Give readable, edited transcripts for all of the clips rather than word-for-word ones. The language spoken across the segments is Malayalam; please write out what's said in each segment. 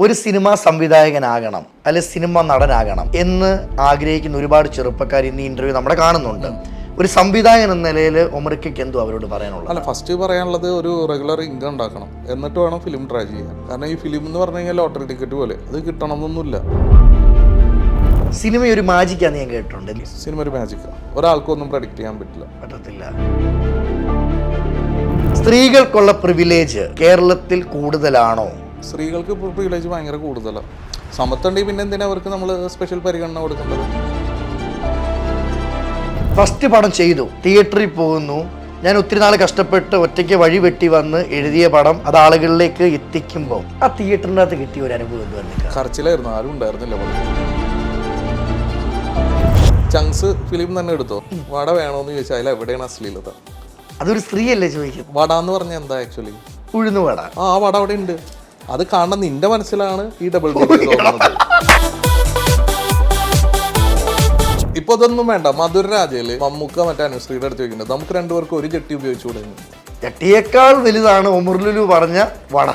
ഒരു സിനിമാ സംവിധായകനാകണം അല്ലെ സിനിമ നടനാകണം എന്ന് ആഗ്രഹിക്കുന്ന ഒരുപാട് ചെറുപ്പക്കാർ ഇന്ന് ഇന്റർവ്യൂ നമ്മുടെ കാണുന്നുണ്ട്. ഒരു സംവിധായകൻ എന്ന നിലയിൽ ഒമറിക്ക് എന്തോ അവരോട് പറയാനുള്ളത്? അല്ല, ഫസ്റ്റ് പറയാനുള്ളത് ഒരു റെഗുലർ ഇൻകം ഉണ്ടാക്കണം, എന്നിട്ട് വേണം ഫിലിം ട്രൈ ചെയ്യാൻ. കാരണം ഈ ഫിലിം എന്ന് പറഞ്ഞു കഴിഞ്ഞാൽ ലോട്ടറി ടിക്കറ്റ് പോലെ, അത് കിട്ടണമെന്നൊന്നുമില്ല. സിനിമ ഒരു മാജിക്കാന്ന് ഞാൻ കേട്ടിട്ടുണ്ട്. സിനിമ ഒരു മാജിക്കാണ്, ഒരാൾക്കൊന്നും പ്രഡിക്റ്റ് ചെയ്യാൻ പറ്റത്തില്ല. സ്ത്രീകൾക്കുള്ള പ്രിവിലേജ് കേരളത്തിൽ കൂടുതലാണോ? സ്ത്രീകൾക്ക് പ്രിവിലേജ് ഭയങ്കര കൂടുതലാണ്. സമത്തുണ്ടെങ്കിൽ പിന്നെ എന്തിനാ അവർക്ക് നമ്മൾ സ്പെഷ്യൽ പരിഗണന കൊടുക്കേണ്ടത്? ഫസ്റ്റ് പടം ചെയ്തു, തിയേറ്ററിൽ പോകുന്നു. ഞാൻ ഒത്തിരി നാൾ കഷ്ടപ്പെട്ട് ഒറ്റയ്ക്ക് വഴി വെട്ടി വന്ന് എഴുതിയ പടം അത് ആളുകളിലേക്ക് എത്തിക്കുമ്പോൾ ആ തിയേറ്ററിൻ്റെ അകത്ത് കിട്ടിയ ഒരു അനുഭവം എന്തുവായിരുന്നു? കരച്ചിലായിരുന്നു, ആരും ഉണ്ടായിരുന്നില്ല. ചങ്സ് ഫിലിം തന്നെ എടുത്തോ, വട വേണോന്ന് ചോദിച്ചാൽ അതിൽ എവിടെയാണ് അശ്ലീലത? അതൊരു സ്ത്രീയല്ലേ ചോദിക്കും. വട എന്ന് പറഞ്ഞാൽ എന്താ ആക്ച്വലി? ഉഴുന്ന് വട. ആ വട അവിടെ ഉണ്ട്, അത് കാണാൻ നിന്റെ മനസ്സിലാണ് ഈ ഡബിൾ തോന്നുന്നത്. ഇപ്പൊ ഇതൊന്നും വേണ്ട. മധുര രാജയില് മമ്മൂക്ക മറ്റേ അനുശ്രീയുടെ അടുത്ത് വെക്കുന്നുണ്ട്, നമുക്ക് രണ്ടുപേർക്ക് ഒരു ജട്ടി ഉപയോഗിച്ചുകൂടെ? ജട്ടിയേക്കാൾ വലുതാണ് ഒമർ ലുലു പറഞ്ഞ വട.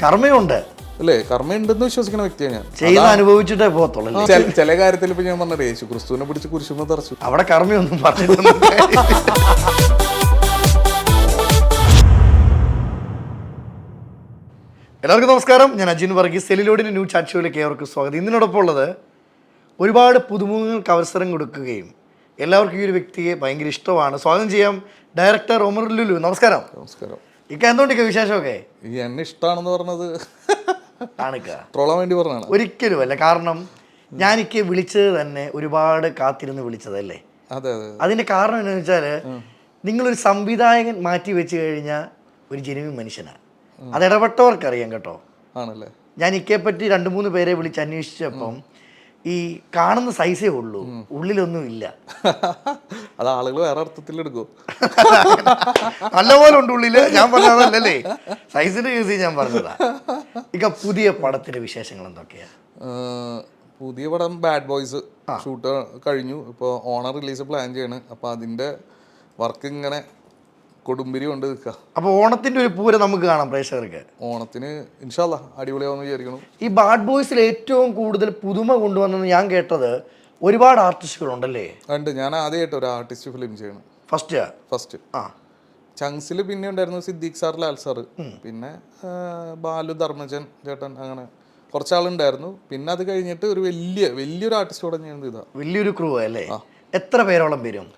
കർമ്മയുണ്ട് അല്ലേ? കർമ്മ ഉണ്ടെന്ന് വിശ്വസിക്കുന്ന വ്യക്തിയാണ് ഞാൻ. ചെയ്ത് അനുഭവിച്ചിട്ടേ പോകത്തുള്ളൂ. ചില കാര്യത്തിൽ ഇപ്പൊ ഞാൻ പറഞ്ഞ യേശു ക്രിസ്തുവിനെ പിടിച്ച് കുരിശുമ തറച്ചു. അവിടെ കർമ്മയൊന്നും പറഞ്ഞിട്ടൊന്നും. എല്ലാവർക്കും നമസ്കാരം, ഞാൻ അജിൻ വർഗീസ്. സെലിലോഡിൻ്റെ ന്യൂ ചാറ്റ് ഷോയിലേക്ക് ഏവർക്കും സ്വാഗതം. ഇതിനോടൊപ്പം ഉള്ളത് ഒരുപാട് പുതുമുഖങ്ങൾക്ക് അവസരം കൊടുക്കുകയും എല്ലാവർക്കും ഈ ഒരു വ്യക്തിയെ ഭയങ്കര ഇഷ്ടമാണ്. സ്വാഗതം ചെയ്യാം ഡയറക്ടർ ഒമർ ലുലു. നമസ്കാരം. നമസ്കാരം. ഇക്ക എന്തുകൊണ്ടൊക്കെ വിശേഷമൊക്കെ? ഈ എന്നെ ഇഷ്ടമാണെന്ന് പറഞ്ഞത് ട്രോളാൻ വേണ്ടി പറഞ്ഞാണ്? ഒരിക്കലും അല്ല. കാരണം ഞാനിക്ക് വിളിച്ചത് തന്നെ ഒരുപാട് കാത്തിരുന്ന് വിളിച്ചതല്ലേ. അതെ അതെ. അതിന്റെ കാരണം എന്താണെന്ന് വെച്ചാൽ നിങ്ങളൊരു സംവിധായകൻ മാറ്റി വെച്ച് കഴിഞ്ഞാൽ ഒരു ജെനുവിൻ മനുഷ്യനാണ്. അത് ഇടപെട്ടവർക്കറിയാം കേട്ടോ. ആണല്ലേ? ഞാൻ ഇക്കയെ പറ്റി 2-3 പേരെ വിളിച്ച് അന്വേഷിച്ചപ്പം ഈ കാണുന്ന സൈസേ ഉള്ളൂ, ഉള്ളിലൊന്നും ഇല്ല. അത് ആളുകൾ വേറെ അർത്ഥത്തിൽ എടുക്കും. നല്ലപോലെ ഉണ്ട് ഉള്ളില്. ഞാൻ പറഞ്ഞതല്ലേ, സൈസിന്റെ കേസ് ഞാൻ പറഞ്ഞതാ. ഇക്ക പുതിയ പടത്തിന്റെ വിശേഷങ്ങൾ എന്തൊക്കെയാ? പുതിയ പടം ബാഡ് ബോയ്സ് ഷൂട്ട് കഴിഞ്ഞു. ഇപ്പോൾ ഓണർ റിലീസ് പ്ലാൻ ചെയ്യാണ്. അപ്പോൾ അതിൻ്റെ വർക്ക് ഇങ്ങനെ കൊടുമ്പിരി കൊണ്ട് നിൽക്കുക. അപ്പോൾ ഓണത്തിന്റെ ഒരു പൂരം നമുക്ക് കാണാം പ്രേക്ഷകർക്ക്. ഓണത്തിന് ഇൻഷാ അല്ലാ അടിപൊളിയാവുമെന്ന് വിചാരിക്കണം. ഈ ബാഡ് ബോയ്സിൽ ഏറ്റവും കൂടുതൽ പുതുമ കൊണ്ടുവന്നെന്ന് ഞാൻ കേട്ടത് ഒരുപാട് ആർട്ടിസ്റ്റുകളുണ്ടല്ലേ? ഉണ്ട്. ഞാൻ ആദ്യമായിട്ട് ഒരു ആർട്ടിസ്റ്റ് ഫിലിം ചെയ്യണം. ഫസ്റ്റ് ചങ്സിൽ പിന്നെ ഉണ്ടായിരുന്നു സിദ്ദീഖ് സാർ, ലാൽ സാറ്, പിന്നെ ബാലു, ധർമ്മജൻ ചേട്ടൻ, അങ്ങനെ കുറച്ചാളുണ്ടായിരുന്നു. പിന്നെ അത് കഴിഞ്ഞിട്ട് ഒരു വലിയൊരു ആർട്ടിസ്റ്റോടെ ഞാൻ ഇതാ. വലിയൊരു ക്രൂ അല്ലേ? എത്ര പേരോളം വരും?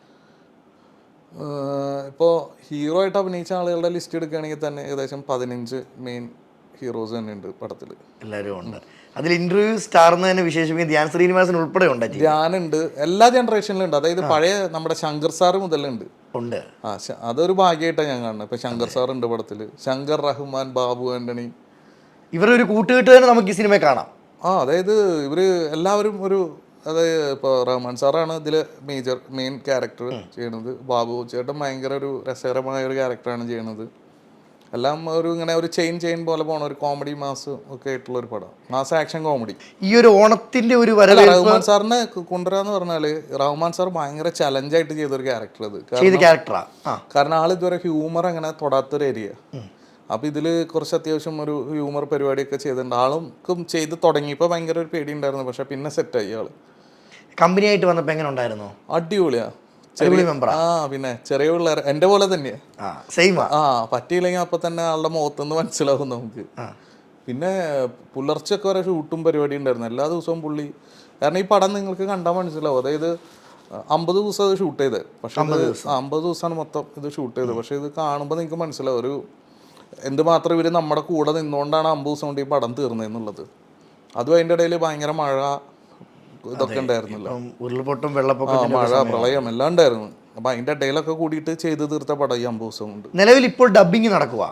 ഇപ്പോൾ ഹീറോ ആയിട്ട് അഭിനയിച്ച ആളുകളുടെ ലിസ്റ്റ് എടുക്കുകയാണെങ്കിൽ തന്നെ ഏകദേശം 15 മെയിൻ ഹീറോസ് തന്നെ ഉണ്ട് പടത്തിൽ. എല്ലാവരും ഉണ്ട്. അതിൽ ഇന്റർവ്യൂ സ്റ്റാർ എന്ന് തന്നെ വിശേഷിപ്പിക്കുന്ന ധ്യാൻ ശ്രീനിവാസൻ ഉൾപ്പെടെ ഉണ്ട്. ധ്യാനുണ്ട്, എല്ലാ ജനറേഷനിലും ഉണ്ട്. അതായത് പഴയ നമ്മുടെ ശങ്കർ സാർ മുതലുണ്ട്. അതൊരു ഭാഗ്യമായിട്ടാണ് ഞാൻ കാണുന്നത്. ഇപ്പൊ ശങ്കർ സാർ ഉണ്ട് പടത്തിൽ, ശങ്കർ റഹ്മാൻ, ബാബു ആന്റണി, ഇവരൊരു കൂട്ടുകെട്ടുകാരെ നമുക്ക് ഈ സിനിമ കാണാം. അതായത് ഇവര് എല്ലാവരും ഒരു, അതായത് ഇപ്പോൾ റഹ്മാൻ സാറാണ് ഇതിൽ മെയിൻ ക്യാരക്ടർ ചെയ്യണത്. ബാബു ചേട്ടൻ ഭയങ്കര ഒരു രസകരമായ ഒരു ക്യാരക്ടറാണ് ചെയ്യണത്. എല്ലാം ഒരു ഇങ്ങനെ ഒരു ചെയിൻ പോലെ പോണ ഒരു കോമഡി മാസ് ഒക്കെ ആയിട്ടുള്ള ഒരു പടം, മാസ് ആക്ഷൻ കോമഡി. ഈ ഒരു ഓണത്തിന്റെ ഒരു റഹ്മാൻ സാറിനെ കൊണ്ടുവരാന്ന് പറഞ്ഞാല് റഹ്മാൻ സാർ ഭയങ്കര ചലഞ്ചായിട്ട് ചെയ്തൊരു ക്യാരക്ടർ അത്. കാരണം ആൾ ഇതുവരെ ഹ്യൂമർ അങ്ങനെ തൊടാത്തൊരു ഏരിയ. അപ്പൊ ഇതില് കുറച്ച് അത്യാവശ്യം ഒരു ഹ്യൂമർ പരിപാടിയൊക്കെ ചെയ്തിട്ടുണ്ട്. ആളും ചെയ്ത് തുടങ്ങിയപ്പോൾ ഭയങ്കര ഒരു പേടി ഉണ്ടായിരുന്നു, പക്ഷെ പിന്നെ സെറ്റായി ആള്. കമ്പനി ആയിട്ട് വന്നപ്പോ എങ്ങനെ ഉണ്ടായിരുന്നു? അടിപൊളിയാ. പിന്നെ ചെറിയ പിള്ളേർ എന്റെ പോലെ തന്നെയാ. പറ്റിയില്ലെങ്കിൽ അപ്പൊ തന്നെ ആളുടെ മുഖത്തുനിന്ന് മനസ്സിലാവും നമുക്ക്. പിന്നെ പുലർച്ചൊക്കെ വരെ ഷൂട്ടും പരിപാടി ഉണ്ടായിരുന്നു എല്ലാ ദിവസവും പുള്ളി. കാരണം ഈ പടം നിങ്ങൾക്ക് കണ്ടാൽ മനസ്സിലാവും. അതായത് 50 ദിവസം അത് ഷൂട്ട് ചെയ്തത്. പക്ഷെ 50 ദിവസമാണ് മൊത്തം ഇത് ഷൂട്ട് ചെയ്തത്. പക്ഷെ ഇത് കാണുമ്പോൾ നിങ്ങൾക്ക് മനസ്സിലാവും ഒരു എന്തുമാത്രം ഇവര് നമ്മുടെ കൂടെ നിന്നുകൊണ്ടാണ് 50 ദിവസം കൊണ്ട് ഈ പടം തീർന്നതെന്നുള്ളത്. അതും അതിൻ്റെ ഇടയിൽ ഭയങ്കര മഴ ഇതൊക്കെ ഉണ്ടായിരുന്നല്ലോ, ഉരുൾപൊട്ടും വെള്ളപ്പൊക്കം, മഴ, പ്രളയം എല്ലാം ഉണ്ടായിരുന്നു. അപ്പൊ അതിന്റെ ഇടയിലൊക്കെ കൂടിയിട്ട് ചെയ്ത് തീർത്ത പടം ഈ 50 ദിവസം കൊണ്ട്. നിലവിൽ ഇപ്പോൾ ഡബിങ് നടക്കുക.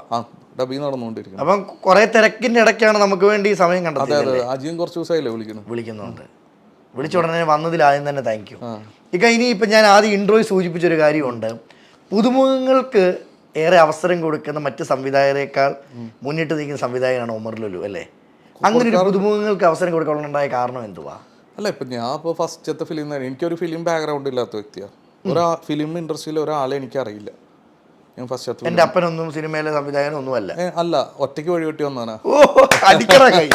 ഡബിങ് നടന്നുകൊണ്ടിരിക്കുന്നു. അപ്പം കുറെ തിരക്കിന്റെ ഇടയ്ക്കാണ് നമുക്ക് വേണ്ടി സമയം കണ്ടത്. അതെ അതെ. അജിയും കുറച്ച് ദിവസമായില്ലേ വിളിക്കുന്നുണ്ട്. വിളിച്ച ഉടനെ വന്നതിൽ ആദ്യം തന്നെ താങ്ക് യു. ഇക്ക ഇനി ഇപ്പം ഞാൻ ആദ്യം ഇൻട്രോയിൽ സൂചിപ്പിച്ചൊരു കാര്യമുണ്ട്. പുതുമുഖങ്ങൾക്ക് ഏറെ അവസരം കൊടുക്കുന്ന മറ്റ് സംവിധായകരെക്കാൾ മുന്നിട്ട് നിൽക്കുന്ന സംവിധായകനാണ് ഒമർ ലുലു അല്ലേ? അങ്ങനെ ഒരു പുതുമുഖങ്ങൾക്ക് അവസരം കൊടുക്കാനുണ്ടായ കാരണം എന്തുവാ? അല്ല, ഇപ്പം ഞാൻ ഇപ്പോൾ ഫസ്റ്റത്തെ ഫിലിം തന്നെ, എനിക്കൊരു ഫിലിം ബാക്ക്ഗ്രൗണ്ട് ഇല്ലാത്ത വ്യക്തിയാണ്. ഫിലിം ഇൻഡസ്ട്രിയിൽ ഒരാളെ എനിക്കറിയില്ല. ഞാൻ ഫസ്റ്റ് എന്റെ അപ്പനൊന്നും സിനിമയിലെ സംവിധായകനൊന്നും അല്ല. അല്ല, ഒറ്റയ്ക്ക് വഴിവെട്ടി വന്നാനാ. ഓ, അടിക്കണ കൈ.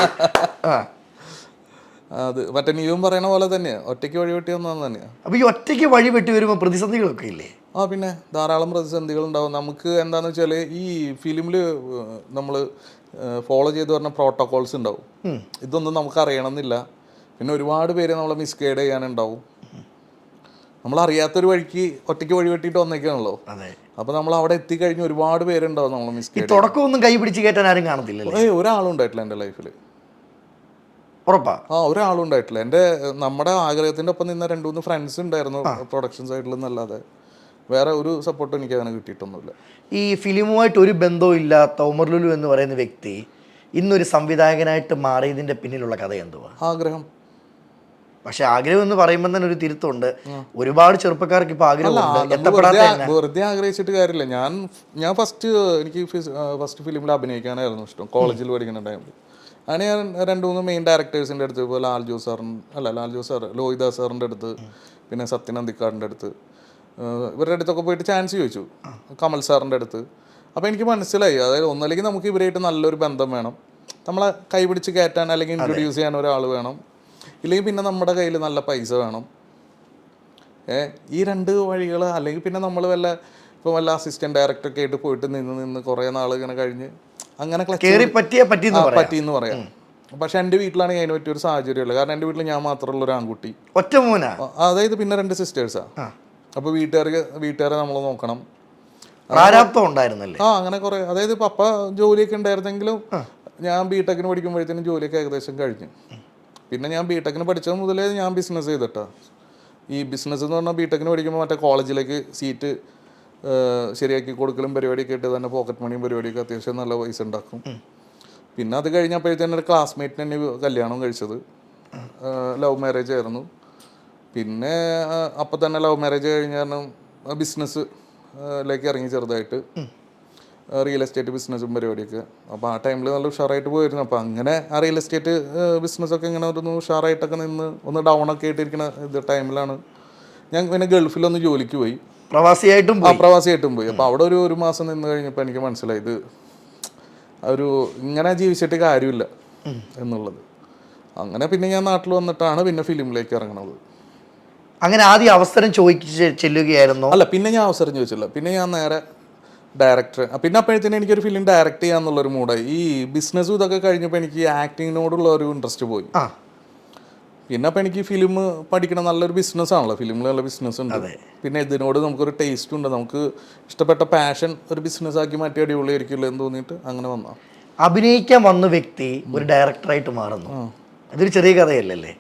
അത് മറ്റേ നീയും പറയണ പോലെ തന്നെയാ, ഒറ്റയ്ക്ക് വഴിവെട്ടി വന്നതെന്ന് തന്നെയാ. അപ്പൊ ഈ ഒറ്റയ്ക്ക് വഴി വെട്ടി വരുമ്പോൾ പ്രതിസന്ധികളൊക്കെ ഇല്ലേ? പിന്നെ ധാരാളം പ്രതിസന്ധികൾ ഉണ്ടാവും. നമുക്ക് എന്താണെന്ന് വെച്ചാൽ ഈ ഫിലിമിൽ നമ്മൾ ഫോളോ ചെയ്ത് പറഞ്ഞ പ്രോട്ടോകോൾസ് ഉണ്ടാവും. ഇതൊന്നും നമുക്ക് അറിയണമെന്നില്ല. പിന്നെ ഒരുപാട് പേര് നമ്മളെ മിസ്ഗൈഡ് ചെയ്യാനുണ്ടാവും. നമ്മളറിയാത്തൊരു വഴിക്ക് ഒറ്റയ്ക്ക് വഴി വെട്ടിയിട്ട് വന്നേക്കാണല്ലോ. അപ്പോൾ നമ്മൾ അവിടെ എത്തിക്കഴിഞ്ഞ് ഒരുപാട് പേരുണ്ടാവും നമ്മൾ മിസ്ഗൈഡ്. തുടക്കമൊന്നും കൈ പിടിച്ച് കയറ്റാൻ ആരും കാണത്തില്ല. ഒരാളും ഉണ്ടായിട്ടില്ല എൻ്റെ ലൈഫിൽ. ഉറപ്പാ? ഒരാളും ഉണ്ടായിട്ടില്ല. നമ്മുടെ ആഗ്രഹത്തിൻ്റെ ഒപ്പം നിന്ന 2-3 ഫ്രണ്ട്സ് ഉണ്ടായിരുന്നു പ്രൊഡക്ഷൻ സൈഡിൽ എന്നല്ലാതെ വേറെ ഒരു സപ്പോർട്ടും എനിക്ക് അങ്ങനെ കിട്ടിയിട്ടൊന്നുമില്ല. ഈ ഫിലിമുമായിട്ട് ഒരു ബന്ധവും ഇല്ലാത്ത ഒമർ ലുലു എന്ന് പറയുന്ന വ്യക്തി ഇന്നൊരു സംവിധായകനായിട്ട് മാറിയതിന്റെ പിന്നിലുള്ള കഥ എന്തുവാ? ആഗ്രഹം. പക്ഷെ ആഗ്രഹം എന്ന് പറയുമ്പോൾ തന്നെ ഒരു തിരുത്തുണ്ട്. ഒരുപാട് ചെറുപ്പക്കാർക്ക് ഇപ്പൊ ആഗ്രഹമുണ്ട്. വെറുതെ ആഗ്രഹിച്ചിട്ട് കാര്യമില്ല. ഞാൻ എനിക്ക് ഫസ്റ്റ് ഫിലിമിൽ അഭിനയിക്കാനായിരുന്നു ഇഷ്ടം. കോളേജിൽ പഠിക്കുന്ന ടൈമിൽ അങ്ങനെ ഞാൻ 2-3 മെയിൻ ഡയറക്ടേഴ്സിൻ്റെ അടുത്ത്, ഇപ്പോൾ ലോഹിദാസ് സാറിൻ്റെ അടുത്ത്, പിന്നെ സത്യൻ അന്തിക്കാടിൻ്റെ അടുത്ത്, ഇവരുടെ അടുത്തൊക്കെ പോയിട്ട് ചാൻസ് ചോദിച്ചു, കമൽ സാറിൻ്റെ അടുത്ത്. അപ്പോൾ എനിക്ക് മനസ്സിലായി, അതായത് ഒന്നല്ലെങ്കിൽ നമുക്ക് ഇവരായിട്ട് നല്ലൊരു ബന്ധം വേണം, നമ്മളെ കൈപിടിച്ച് കയറ്റാൻ അല്ലെങ്കിൽ ഇൻട്രൊഡ്യൂസ് ചെയ്യാൻ ഒരാൾ വേണം, ഇല്ലെങ്കിൽ പിന്നെ നമ്മുടെ കയ്യിൽ നല്ല പൈസ വേണം. ഈ 2 വഴികൾ. അല്ലെങ്കിൽ പിന്നെ നമ്മൾ വല്ല അസിസ്റ്റന്റ് ഡയറക്ടറൊക്കെ ആയിട്ട് പോയിട്ട് നിന്ന് കുറേ നാൾ ഇങ്ങനെ കഴിഞ്ഞ് അങ്ങനെ പറ്റിയെന്ന് പറയാം. പക്ഷെ എൻ്റെ വീട്ടിലാണെങ്കിൽ അതിന് പറ്റിയൊരു സാഹചര്യമില്ല. കാരണം എൻ്റെ വീട്ടിൽ ഞാൻ മാത്രമുള്ള ഒരു ആൺകുട്ടി, ഒറ്റ മോനാ. അതായത് പിന്നെ 2 സിസ്റ്റേഴ്സാണ്. അപ്പോൾ വീട്ടുകാരെ നമ്മൾ നോക്കണം. അങ്ങനെ കുറേ, അതായത് പപ്പ ജോലിയൊക്കെ ഉണ്ടായിരുന്നെങ്കിലും ഞാൻ ബിടെക്കിന് പഠിക്കുമ്പോഴത്തേനും ജോലിയൊക്കെ ഏകദേശം കഴിഞ്ഞു. പിന്നെ ഞാൻ ബിടെക്കിന് പഠിച്ചത് മുതലേ ഞാൻ ബിസിനസ് ചെയ്തിട്ടാ. ഈ ബിസിനസ് എന്ന് പറഞ്ഞാൽ ബിടെക്കിന് പഠിക്കുമ്പോൾ മറ്റേ കോളേജിലേക്ക് സീറ്റ് ശരിയാക്കി കൊടുക്കലും പരിപാടിയൊക്കെ ഇട്ട് തന്നെ പോക്കറ്റ് മണിയും പരിപാടിയൊക്കെ അത്യാവശ്യം നല്ല പൈസ ഉണ്ടാക്കും. പിന്നെ അത് കഴിഞ്ഞപ്പോഴത്തേനും ഒരു ക്ലാസ്മേറ്റിന് തന്നെ കല്യാണം കഴിച്ചത്. ലവ് മാരേജ് ആയിരുന്നു. പിന്നെ അപ്പം തന്നെ ലവ് മാരേജ് കഴിഞ്ഞ കാരണം ബിസിനസ്സിലേക്ക് ഇറങ്ങി ചെറുതായിട്ട്, റിയൽ എസ്റ്റേറ്റ് ബിസിനസ്സും പരിപാടിയൊക്കെ. അപ്പോൾ ആ ടൈമിൽ നല്ല ഉഷാറായിട്ട് പോയിരുന്നു. അപ്പോൾ അങ്ങനെ ആ റിയൽ എസ്റ്റേറ്റ് ബിസിനസ്സൊക്കെ ഇങ്ങനെ ഒന്ന് ഉഷാറായിട്ടൊക്കെ നിന്ന് ഒന്ന് ഡൗണൊക്കെ ആയിട്ടിരിക്കുന്ന ടൈമിലാണ് ഞാൻ പിന്നെ ഗൾഫിലൊന്ന് ജോലിക്ക് പോയി. പ്രവാസിയായിട്ടും പോയി. അപ്പോൾ അവിടെ ഒരു മാസം നിന്ന് കഴിഞ്ഞപ്പോൾ എനിക്ക് മനസ്സിലായി ഇത് ഇങ്ങനെ ജീവിച്ചിട്ട് കാര്യമില്ല എന്നുള്ളത്. അങ്ങനെ പിന്നെ ഞാൻ നാട്ടിൽ വന്നിട്ടാണ് പിന്നെ ഫിലിമിലേക്ക് ഇറങ്ങണത്. അങ്ങനെ ആദ്യം അവസരം ചെല്ലുകയായിരുന്നു? അല്ല, പിന്നെ ഞാൻ അവസരം ചോദിച്ചില്ല. പിന്നെ ഞാൻ നേരെ ഡയറക്ടർ. പിന്നെ അപ്പോഴത്തേനും എനിക്കൊരു ഫിലിം ഡയറക്റ്റ് ചെയ്യാന്നുള്ളൊരു മൂഡായി. ഈ ബിസിനസ്സും ഇതൊക്കെ കഴിഞ്ഞപ്പോൾ എനിക്ക് ആക്ടിങ്ങിനോടുള്ള ഒരു ഇൻട്രസ്റ്റ് പോയി. പിന്നെ അപ്പം എനിക്ക് ഫിലിം പഠിക്കണം, നല്ലൊരു ബിസിനസ്സാണല്ലോ, ഫിലിമിൽ നല്ല ബിസിനസ് ഉണ്ട്. പിന്നെ ഇതിനോട് നമുക്കൊരു ടേസ്റ്റ് ഉണ്ട്, നമുക്ക് ഇഷ്ടപ്പെട്ട പാഷൻ ഒരു ബിസിനസ്സാക്കി മാറ്റി അടിപൊളിയായിരിക്കില്ല എന്ന് തോന്നിയിട്ട് അങ്ങനെ വന്ന. അഭിനയിക്കാൻ വന്ന വ്യക്തി ഒരു ഡയറക്ടറായിട്ട് മാറുന്നു, അതൊരു ചെറിയ കഥയല്ലേ?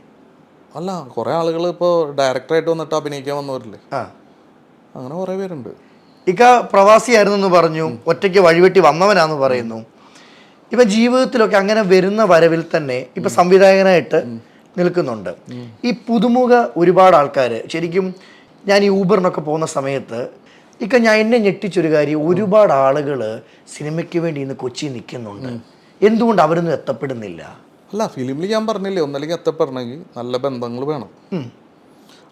അല്ല, കുറേ ആളുകൾ ഇപ്പോൾ ഡയറക്ടറായിട്ട് വന്നിട്ട് അഭിനയിക്കാൻ വന്നവരില്ലേ, അങ്ങനെ കുറേ പേരുണ്ട്. ഇക്ക പ്രവാസിയായിരുന്നു എന്ന് പറഞ്ഞു, ഒറ്റയ്ക്ക് വഴിവെട്ടി വന്നവനാന്ന് പറയുന്നു. ഇപ്പം ജീവിതത്തിലൊക്കെ അങ്ങനെ വരുന്ന വരവിൽ തന്നെ ഇപ്പം സംവിധായകനായിട്ട് നിൽക്കുന്നുണ്ട്. ഈ പുതുമുഖ ഒരുപാട് ആൾക്കാർ, ശരിക്കും ഞാൻ ഈ ഊബറിനൊക്കെ പോകുന്ന സമയത്ത് എന്നെ ഞെട്ടിച്ചൊരു കാര്യം, ഒരുപാട് ആളുകൾ സിനിമയ്ക്ക് വേണ്ടി ഇന്ന് കൊച്ചി നിൽക്കുന്നുണ്ട്. എന്തുകൊണ്ട് അവരൊന്നും എത്തപ്പെടുന്നില്ല? അല്ല, ഫിലിമിൽ ഞാൻ പറഞ്ഞില്ലേ, ഒന്നല്ലെങ്കിൽ എത്തപ്പെടണമെങ്കിൽ നല്ല ബന്ധങ്ങൾ വേണം,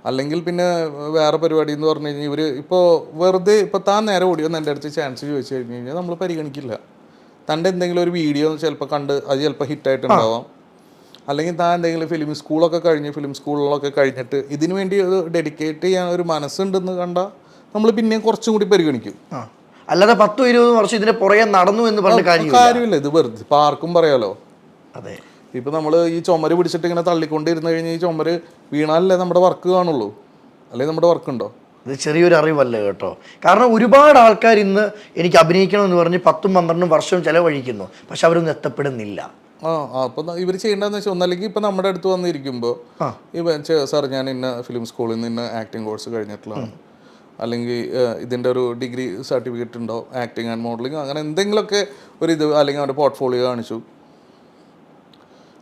അല്ലെങ്കിൽ പിന്നെ വേറെ പരിപാടി എന്ന് പറഞ്ഞു കഴിഞ്ഞാൽ ഇവർ ഇപ്പോൾ വെറുതെ ഇപ്പോൾ താൻ നേരെ ഓടിയൊന്ന് എൻ്റെ അടുത്ത് ചാൻസ് ചോദിച്ചു കഴിഞ്ഞ് കഴിഞ്ഞാൽ നമ്മൾ പരിഗണിക്കില്ല. തൻ്റെ എന്തെങ്കിലും ഒരു വീഡിയോ ചിലപ്പോൾ കണ്ട് അത് ചിലപ്പോൾ ഹിറ്റായിട്ടുണ്ടാവാം, അല്ലെങ്കിൽ താൻ എന്തെങ്കിലും ഫിലിം സ്കൂളിലൊക്കെ കഴിഞ്ഞിട്ട് ഇതിനു വേണ്ടി ഒരു ഡെഡിക്കേറ്റ് ചെയ്യാൻ ഒരു മനസ്സുണ്ടെന്ന് കണ്ടാൽ നമ്മൾ പിന്നെയും കുറച്ചും കൂടി പരിഗണിക്കും. അല്ലാതെ 10-20 വർഷം ഇതിന്റെ പുറകെ നടന്നു എന്ന് പറഞ്ഞ കാര്യമില്ല. ഇത് വെറുതെ ഇപ്പം ആർക്കും പറയാലോ. അതെ, ഇപ്പം നമ്മൾ ഈ ചുമര് പിടിച്ചിട്ട് ഇങ്ങനെ തള്ളിക്കൊണ്ടിരുന്നു കഴിഞ്ഞാൽ ഈ ചുമര് വീണാലല്ലേ നമ്മുടെ വർക്ക് കാണുള്ളൂ, അല്ലെങ്കിൽ നമ്മുടെ വർക്ക് ഉണ്ടോ? ഇത് ചെറിയൊരു അറിവല്ല കേട്ടോ. കാരണം ഒരുപാട് ആൾക്കാർ ഇന്ന് എനിക്ക് അഭിനയിക്കണമെന്ന് പറഞ്ഞ് 10-12 വർഷവും ചിലവഴിക്കുന്നു, പക്ഷെ അവരൊന്നും എത്തപ്പെടുന്നില്ല. അപ്പം ഇവർ ചെയ്യേണ്ടതെന്ന് വെച്ചാൽ ഒന്നല്ലെങ്കിൽ ഇപ്പം നമ്മുടെ അടുത്ത് വന്നിരിക്കുമ്പോൾ സാർ ഞാൻ ഇന്ന ഫിലിം സ്കൂളിൽ നിന്ന് ഇന്ന ആക്ടിങ് കോഴ്സ് കഴിഞ്ഞിട്ടുള്ളതാണ്, അല്ലെങ്കിൽ ഇതിൻ്റെ ഒരു ഡിഗ്രി സർട്ടിഫിക്കറ്റ് ഉണ്ടോ ആക്ടിങ് ആൻഡ് മോഡലിംഗ്, അങ്ങനെ എന്തെങ്കിലുമൊക്കെ അല്ലെങ്കിൽ അവൻ്റെ പോർട്ട്ഫോളിയോ കാണിച്ചു.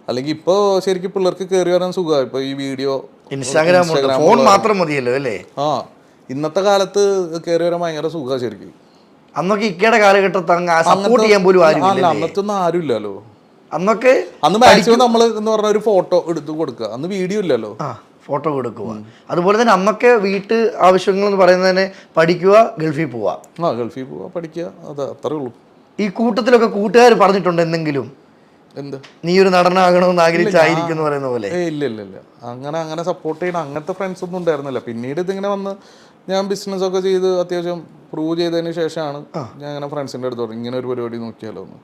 അല്ലെങ്കിൽ ഇപ്പോൾ ശരിക്കും പിള്ളേർക്ക് കയറി വരാൻ സുഖമാണ്. ഇപ്പോൾ ഈ വീഡിയോ ഇൻസ്റ്റാഗ്രാം ഫോൺ മാത്രം മതിയല്ലോ അല്ലേ? ഇന്നത്തെ കാലത്ത് കയറി വരാൻ ഭയങ്കര സുഖമാണ് ശരിക്കും. അന്നൊക്കെ ഇക്കയുടെ കാലഘട്ടത്തിൽ സപ്പോർട്ട് ചെയ്യാൻ പോലും ആരും ഇല്ല. അന്നത്തൊന്നും ആരും ഇല്ലല്ലോ. അന്ന് മാക്സിമം നമ്മൾ എന്ന് പറഞ്ഞ ഒരു ഫോട്ടോ എടുത്ത് കൊടുക്കുക, അന്ന് വീഡിയോ ഇല്ലല്ലോ. ഫോട്ടോ കൊടുക്കുക. അതുപോലെ തന്നെ അന്നൊക്കെ വീട്ട് ആവശ്യങ്ങൾ എന്ന് പറയുന്നത് തന്നെ പഠിക്കുക, ഗൾഫിൽ പോവുക. ഗൾഫിൽ പോവുക, പഠിക്കുക, അത് അത്രേ ഉള്ളൂ. ഈ കൂട്ടത്തിലൊക്കെ കൂട്ടുകാർ പറഞ്ഞിട്ടുണ്ട് എന്തെങ്കിലും, എന്ത് നീ ഒരു നടനാകണമെന്ന് ആഗ്രഹിച്ചായിരിക്കും എന്ന് പറയുന്ന പോലെ? ഇല്ല അങ്ങനെ സപ്പോർട്ട് ചെയ്യണം അങ്ങനത്തെ ഫ്രണ്ട്സ് ഒന്നും ഉണ്ടായിരുന്നില്ല. പിന്നീട് ഇതിങ്ങനെ വന്ന് ഞാൻ ബിസിനസ്സൊക്കെ ചെയ്ത് അത്യാവശ്യം പ്രൂവ് ചെയ്തതിന് ശേഷമാണ് ഞാൻ അങ്ങനെ ഫ്രണ്ട്സിൻ്റെ അടുത്ത് പറഞ്ഞു ഇങ്ങനെ ഒരു പരിപാടി നോക്കിയാലോ എന്ന്.